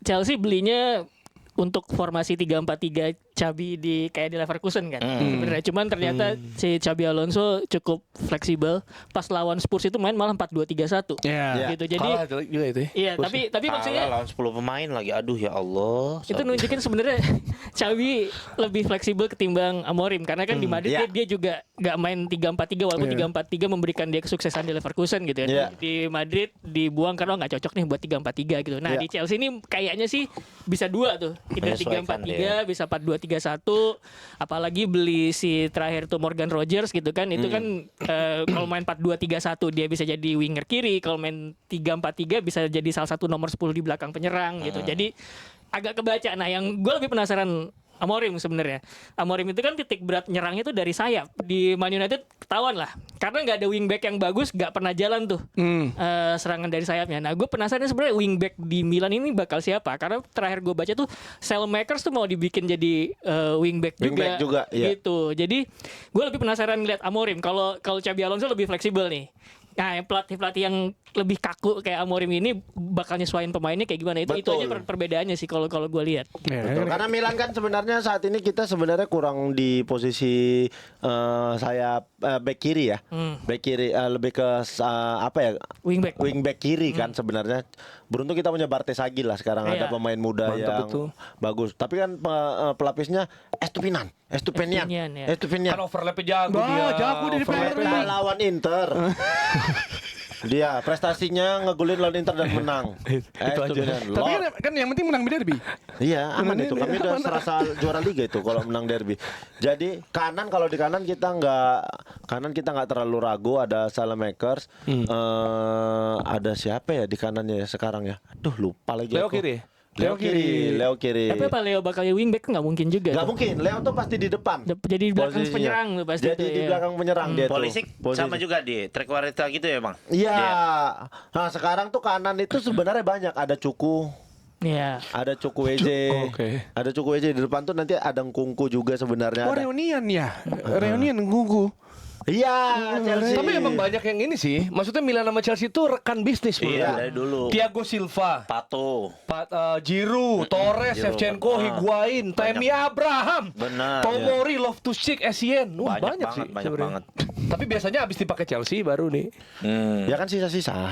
Chelsea belinya untuk formasi 3-4-3 Xabi kayak di Leverkusen kan. Sebenarnya cuman ternyata si Xabi Alonso cukup fleksibel. Pas lawan Spurs itu main malah 4-2-3-1.
Iya.
Gitu. Jadi
Kalah juga itu ya.
iya, tapi maksudnya
lawan 10 pemain lagi. Aduh ya Allah.
itu nunjukin sebenarnya Xabi lebih fleksibel ketimbang Amorim karena kan di Madrid dia juga nggak main 3-4-3 walaupun 3-4-3 memberikan dia kesuksesan di Leverkusen gitu ya. Di Madrid dibuang karena nggak cocok nih buat 3-4-3 gitu. Nah, di Chelsea ini kayaknya sih bisa dua tuh. Either
Menyesuaikan
3-4-3 bisa 4-2-3-1, apalagi beli si terakhir tuh Morgan Rogers gitu kan. Itu kan kalau main 4-2-3-1 dia bisa jadi winger kiri, kalau main 3-4-3 bisa jadi salah satu nomor 10 di belakang penyerang gitu. Jadi agak kebaca. Nah, yang gue lebih penasaran Amorim sebenarnya. Amorim itu kan titik berat nyerangnya tuh dari sayap. Di Man United ketahuan lah. Karena nggak ada wingback yang bagus, nggak pernah jalan tuh serangan dari sayapnya. Nah, gue penasaran sebenarnya wingback di Milan ini bakal siapa? Karena terakhir gue baca tuh Saelmakers tuh mau dibikin jadi wingback juga,
iya.
gitu. Jadi gue lebih penasaran ngeliat Amorim. Kalau Xabi Alonso lebih fleksibel nih. Nah, yang pelatih yang lebih kaku kayak Amorim ini bakal nyesuaiin pemainnya kayak gimana? Itu
Betul.
aja perbedaannya sih kalau gue lihat.
Betul. Karena Milan kan sebenarnya saat ini kita sebenarnya kurang di posisi sayap back kiri ya. Back kiri lebih ke
Wingback.
wingback kiri kan sebenarnya. Beruntung kita punya Bartesaghi lah sekarang, ada
Iya.
pemain muda
Mantap
yang
betul.
bagus. Tapi kan pelapisnya Estupinian.
Ya.
Kan overlapnya jago
Wah,
dia.
jago dari
Overlapnya.
Kita lawan Inter. Dia prestasinya ngegolin lawan Inter dan menang.
Itu aja.
Tapi kan yang penting menang di derby.
Iya, aman itu. Kami udah serasa juara liga itu kalau menang derby. Jadi kalau di kanan kita nggak terlalu ragu. Ada Saelmakers, ada siapa ya di kanannya ya sekarang ya? Aduh lupa lagi.
Leo
aku.
kiri.
Leo kiri.
Tapi apa Leo bakal wingback nggak mungkin juga.
Nggak
tuh.
mungkin. Leo tuh pasti di depan.
Jadi di belakang
Posisinya.
penyerang tuh pasti.
Jadi
tuh,
di
ya.
belakang penyerang dia tuh.
Polisi sama juga di track warita gitu ya bang.
Iya. Nah sekarang tuh kanan itu sebenarnya banyak. Ada Cuku.
Iya.
Ada Chukwueze.
Oke.
Ada Chukwueze di depan tuh nanti ada Ngkungku juga sebenarnya.
Oh
Ada.
reunian ya. Reunian Gugu.
Iya, Chelsea.
Tapi emang banyak yang ini sih. Maksudnya Milan sama Chelsea itu rekan bisnis menurut
Iya
gue.
dari dulu.
Thiago Silva,
Pato.
Giroud, Torres,
Giroud.
Shevchenko, Higuain, Tammy Abraham,
Benar,
Tomori, Loftus-Cheek, Essien. Wah, banyak
banget,
sih
banyak
sebenarnya.
banget.
Tapi biasanya abis dipakai Chelsea baru nih.
Ya kan sisa-sisa.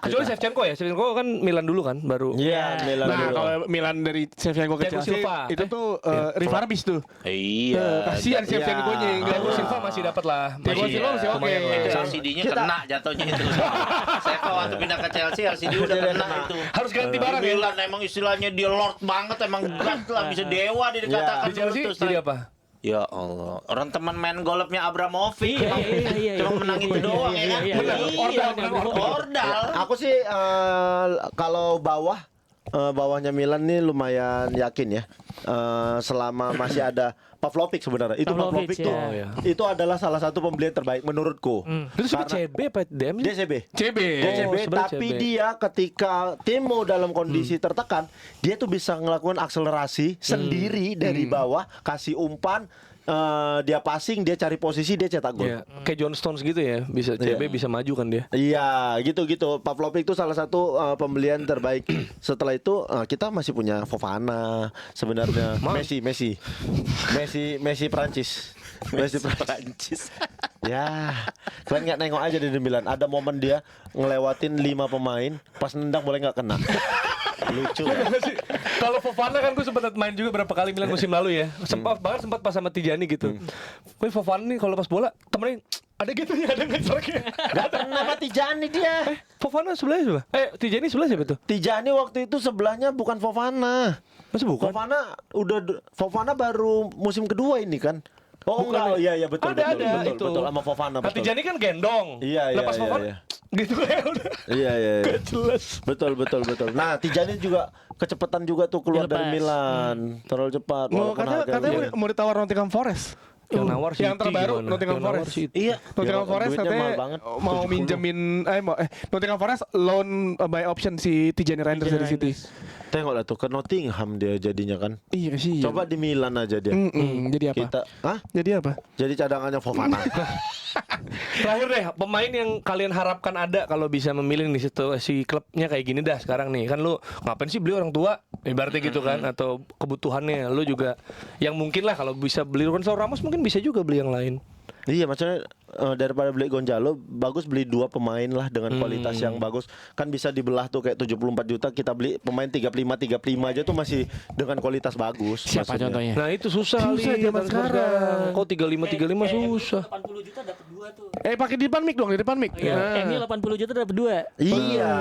Kecuali Shevchenko ya. Shevchenko kan Milan dulu kan baru.
Iya, Milan
Nah,
dulu.
kalau Milan dari Shevchenko ke
Thiago
Chelsea
Silva.
itu tuh refurbish tuh.
Iya.
Kasihan Shevchenko-nya.
Thiago Silva masih dapat lah.
Thiago Silva masih oke.
lumayan lah.
Itu LCD-nya kena jatuhnya itu. Seko waktu pindah ke Chelsea LCD udah kena itu.
Harus ganti barang ya.
Milan emang istilahnya dia lord banget, emang god lah, bisa dewa dia dikatakan.
Di Chelsea
Terus
jadi apa?
Ya Allah, orang teman main golfnya Abramovich,
Iya,
emang
iya, iya,
cuma
iya.
menang itu doang ya kan?
Iya, iya, iya.
Ordal.
Aku sih kalau bawahnya Milan nih lumayan yakin ya. Selama masih ada Pavlovic sebenarnya. Itu
Pavlovic,
Pavlovic tuh.
ya.
Oh, ya.
Itu adalah salah satu pembelian terbaik menurutku.
Itu siapa CB apa DM?
Dia CB.
CB.
DCB,
sebenarnya
tapi
CB.
dia ketika tim mau dalam kondisi tertekan, dia tuh bisa ngelakukan akselerasi sendiri dari bawah, kasih umpan, dia passing, dia cari posisi, dia cetak gol.
Ya, kayak John Stones gitu ya, bisa CB bisa maju kan dia.
Iya, gitu-gitu. Pavlovic itu salah satu pembelian terbaik. Setelah itu kita masih punya Fofana sebenarnya. Messi Prancis. Messi Prancis. Ya, kalian nggak nengok aja di Milan. Ada momen dia ngelewatin 5 pemain, pas nendang boleh nggak kena. Lucu.
Kalau Fofana kan gue sempat main juga berapa kali Milan musim lalu ya. Sempat pas sama Tijani gitu. Gue Fofana nih kalau pas bola temennya ada gitu ya, ada ngecerknya.
Gak pernah sama Tijani dia.
Fofana sebelahnya siapa? Tijani sebelah siapa tuh?
Tijani waktu itu sebelahnya bukan Fofana.
Masa bukan?
Fofana baru musim kedua ini kan. Oh enggak, iya betul
Ada
betul,
itu.
betul sama Fofana
Nah,
betul.
Tijani kan gendong.
Iya, iya,
Lepas
iya,
Fofana
iya.
gitu ya udah.
Iya.
Gak jelas.
Betul. Nah, Tijani juga kecepatan juga tuh keluar
Dia
dari
lepas.
Milan. Terlalu cepat
Mau
walaupun harganya.
katanya mau ditawar Nottingham Forest.
Yang nawar
Yang
City
terbaru
gimana?
Nottingham
Yang nawar
Forest.
City.
Iya, Nottingham
Ya,
Forest
duitnya
katanya
mahal banget,
mau
70.
minjemin Nottingham Forest loan by option si Tijani Reinders dari City.
Tengoklah tuh ke Nottingham dia jadinya kan.
Iya sih.
Coba di Milan aja dia.
Jadi apa?
Kita,
Jadi apa?
Jadi cadangannya Fofana.
Terakhir deh, pemain yang kalian harapkan ada kalau bisa memilih nih si klubnya kayak gini dah sekarang nih. Kan lu ngapain sih beli orang tua? Ibaratnya gitu kan, atau kebutuhannya lu juga yang mungkin lah kalau bisa beli Gonzalo Ramos mungkin bisa juga beli yang lain.
Iya, maksudnya daripada beli Gonzalo, bagus beli 2 pemain lah dengan kualitas yang bagus. Kan bisa dibelah tuh kayak 74 juta kita beli pemain 35 aja tuh masih dengan kualitas bagus.
Siapa
maksudnya.
contohnya?
Nah itu susah
Susah
li,
zaman sekarang.
Kok 35 susah.
80 juta dapat 2 tuh.
Pakai di depan mic dong, di depan mic.
MU 80 juta dapat 2.
Iya.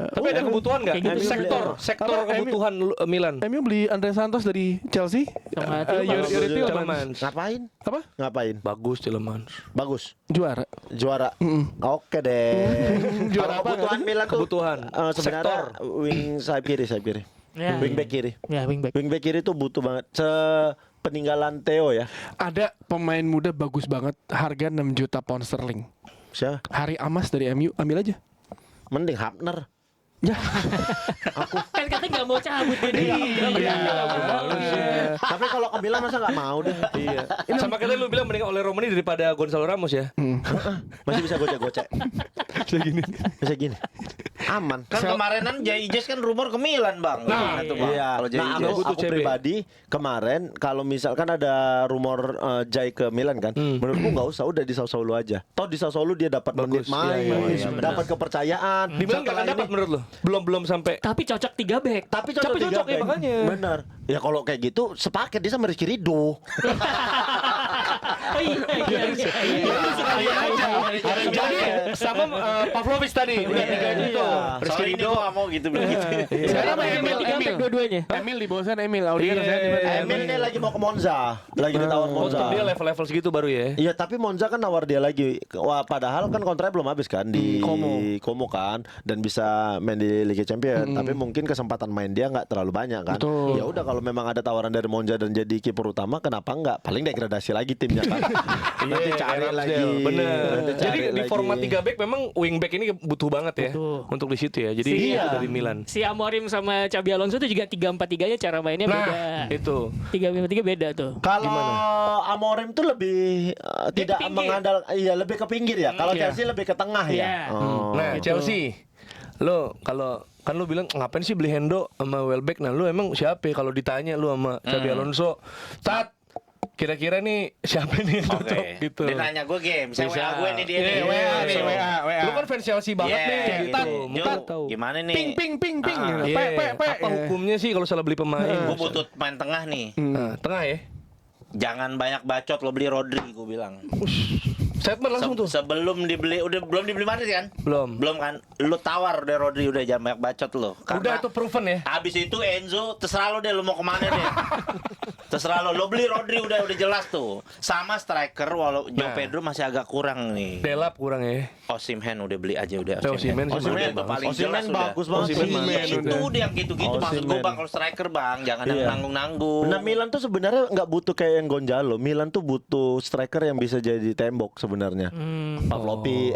Tapi ada kebutuhan nggak?
Kayak gitu juga.
Sektor
Apa,
kebutuhan Milan.
MU beli Andre Santos dari Chelsea.
Sama
Yuri Tielemans.
Tielemans.
Ngapain?
Apa?
Ngapain?
Bagus Tielemans.
Bagus.
Juara.
Juara. Oke deh.
Juara
Kalau
apa
kebutuhan Milan tuh
Kebutuhan.
sebenarnya wing sayap kiri.
Ya,
Wing back kiri.
Ya, wingback.
Wing back kiri tuh butuh banget. Peninggalan Theo ya.
Ada pemain muda bagus banget, harga 6 juta pound sterling.
Siapa?
Hari Amas dari MU, ambil aja.
Mending Hapner.
Ya.
Kan katanya nggak mau cabut dia.
Tapi kalau ke Milan masa nggak mau deh.
Iya. Sama kita lu bilang mending oleh Romani daripada Gonzalo Ramos ya.
Masih bisa gocek-gocek. Bisa gini. Aman.
Kan kemarinan Jay Ijes kan rumor ke Milan, Bang. Nah, itu Bang.
Iya.
Kalau Jay
Nah,
Ijes.
butuh
aku
CB.
pribadi kemarin kalau misalkan ada rumor Jai ke Milan kan, menurutku nggak usah, udah di Sassuolo aja. Toh di Sassuolo dia dapat menit main,
Iya,
dapat kepercayaan.
Di mana nggak akan dapat menurut lu? Belum sampai.
Tapi cocok 3 back.
Tapi cocok
Tapi
tiga
cocok ya,
back.
makanya.
Bener. Ya kalau kayak gitu sepaket dia sama Rizky Ridho.
Jadi sama Pavlovic tadi udah tiga itu tuh. Rizky
Soalnya ini
Ridho.
gua nggak mau gitu begitu.
Sekarang sama Emil,
3 back dua-duanya.
Emil di bawah sana Emil, Audi kan
Emil ini lagi mau ke Monza, lagi ditawar Monza.
Dia level-level segitu baru ya.
Iya, tapi Monza kan nawar dia lagi. Wah, padahal kan kontraknya belum habis kan di Como kan, dan bisa main di Liga Champions. Tapi mungkin kesempatan main dia nggak terlalu banyak kan.
Betul.
Ya udah, kalau memang ada tawaran dari Monza dan jadi kiper utama, kenapa nggak? Paling degradasi lagi timnya posisinya kan. Nanti cari lagi.
Bener.
Nanti cari
Jadi di
lagi.
format 3 back memang wingback ini butuh banget ya
Butuh.
untuk di situ ya. Jadi
Iya.
itu dari Milan.
Si Amorim sama Xabi Alonso itu juga 3-4-3-nya cara mainnya beda.
Nah, itu.
3-5-3 beda tuh.
Kalau Amorim tuh lebih
Dia
tidak
ke pinggir.
mengandalkan, iya lebih ke pinggir ya. Kalau
Iya.
Chelsea lebih ke tengah
Iya.
ya. Oh.
Nah,
Gitu.
Chelsea. Lo kalau kan lu bilang ngapain sih beli Hendo sama Welbeck? Nah, lu emang siapa ya kalau ditanya lu sama Xabi Alonso? Tat, kira-kira nih siapa nih yang
Oke.
cocok gitu?
Dia nanya gue game, saya
Bisa.
WA gue nih dia
Iya,
nih.
WA nih,
So,
WA.
Lu kan fans Chelsea banget
yeah,
nih,
gitu.
gitu.
Jo,
Mungkin tahu.
gimana nih?
Ping ping.
Ah,
Iya, apa hukumnya sih kalau salah beli pemain?
Gue butuh main tengah nih.
Nah, tengah ya.
Jangan banyak bacot, lo beli Rodri, gue bilang.
Statement langsung tuh.
Sebelum dibeli, belum dibeli Madrid kan?
Belum.
Kan? Lu tawar deh Rodri, udah jangan banyak bacot lo.
Udah itu proven ya.
Habis itu Enzo, terserah lo deh lo mau kemana deh. Terserah lo beli Rodri udah jelas tuh. Sama striker, walau Joe
Nah.
Pedro masih agak kurang nih.
Delap kurang ya.
Osimhen udah beli aja udah.
Osimhen sih
Osimhen
udah paling jelas udah.
bagus banget.
Osimhen
Iya
main
itu
udah.
dia yang gitu-gitu maksud gue
Osimhen.
bang, kalau striker bang jangan
Iya.
yang nanggung-nanggung.
Nah Milan tuh sebenarnya nggak butuh kayak yang Gonzalo. Milan tuh butuh striker yang bisa jadi tembok sebenarnya. Pavlovic,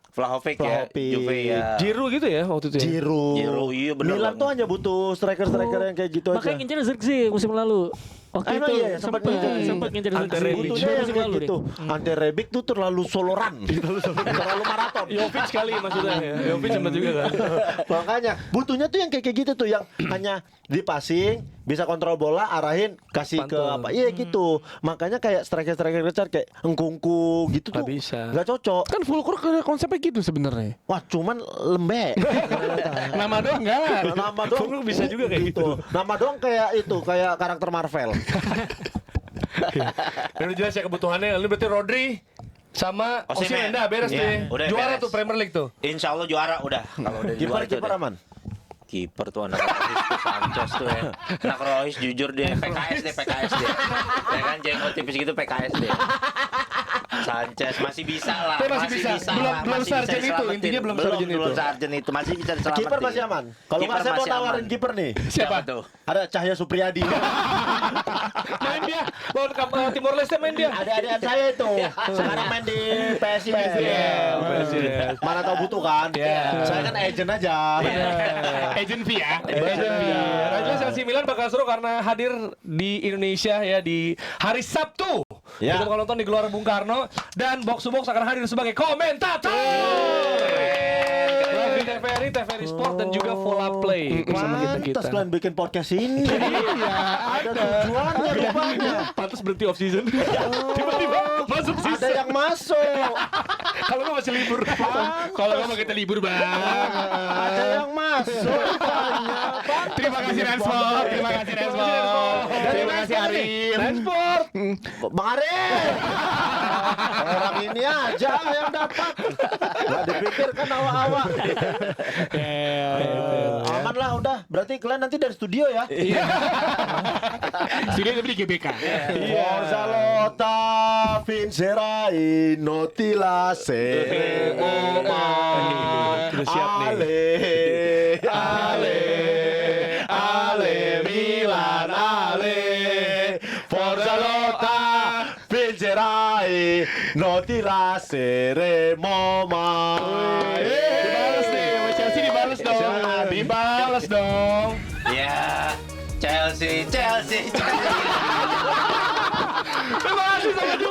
Vlahovic ya,
Vlahovic.
Juve ya.
Giroud gitu ya waktu itu ya.
Giroud.
Iya bener
Milan
bang.
tuh hanya butuh striker-striker yang kayak gitu aja.
Makanya ngincer Zirkzee musim lalu. Waktu
Emang
itu
iya ya, sempat ngincer.
sempat ngincer
Ante
Zirkzee.
Rebic.
Butuhnya yang
Musim
kayak
lalu deh.
gitu. Ante Rebic tuh terlalu soloran. terlalu maraton.
Jovic kali maksudnya ya. Jovic sempat juga kan.
Makanya butuhnya tuh yang kayak gitu tuh yang hanya di passing, bisa kontrol bola, arahin, kasih ke
Pantun.
apa. Iya gitu. Makanya kayak striker-striker besar kayak Engkungku gitu tuh
Nggak bisa.
nggak cocok.
Kan full court konsepnya gitu sebenarnya.
Wah, cuman lembek.
Nama doang enggak lah.
Nama doang
Full bisa juga kayak gitu.
Nama doang kayak itu, kayak karakter Marvel.
Dan udah jelas ya kebutuhannya. Lalu berarti Rodri sama Osimhen dah beres
Iya,
deh.
udah
Juara
beres.
tuh Premier League tuh.
Insya Allah juara udah. Kalau udah juara itu
Kiper
udah.
aman.
Kiper tuh anak Rohis tuh Sanchez tuh ya. Anak Rohis jujur dia PKS deh. Ya kan jenggot tipis gitu PKS deh. Sanchez masih bisa lah.
Tapi masih bisa. Belum
masih
sarjan
bisa
itu,
diselamatin.
intinya belum sarjan itu.
Belum sarjan itu masih bisa diselamatin.
Kiper masih aman. Kalau nggak
Kiper
saya mau
masih
tawarin
aman.
kiper nih.
Siapa tuh?
Ada Cahya Supriyadi.
Main dia. Lawan Timor Leste main dia.
Adik-adikan saya itu. Sekarang main di PSIS.
PSIS.
Mana tahu butuh kan?
Iya.
Saya kan agent aja.
Agent fee ya.
Raja Chelsea Milan bakal seru karena hadir di Indonesia ya di hari Sabtu.
Ya.
Kita bakal nonton di Gelora Bung Karno dan Box to Box akan hadir sebagai komentator. Live di TVRI, TVRI Sport dan juga Vola Play bersama kita.
Pantas kalian bikin podcast ini. Iya, ada tujuannya rupanya.
Pantas berhenti off season. Tiba-tiba masuk
Ada
season.
yang masuk.
Kalau nggak masih libur.
Kalau nggak mau kita libur bang.
Ada yang masuk.
Terima kasih Ransport. Terima kasih Ransport. Terima kasih Arif.
Transport.
Bang Arif. Orang ini aja yang dapat. Gak dipikirkan awak-awak. Aman lah udah. Berarti kalian nanti dari studio ya.
Sudah beli GBK.
Forza Lota Vincerai Notila Oma.
Udah siap nih.
Ale Milan ale Forza Lota Vincerai Notila Moma.
Dibales nih, sama Chelsea dibales dong. Dibales dong.
Ya, Chelsea.
Terima kasih sampai jumpa.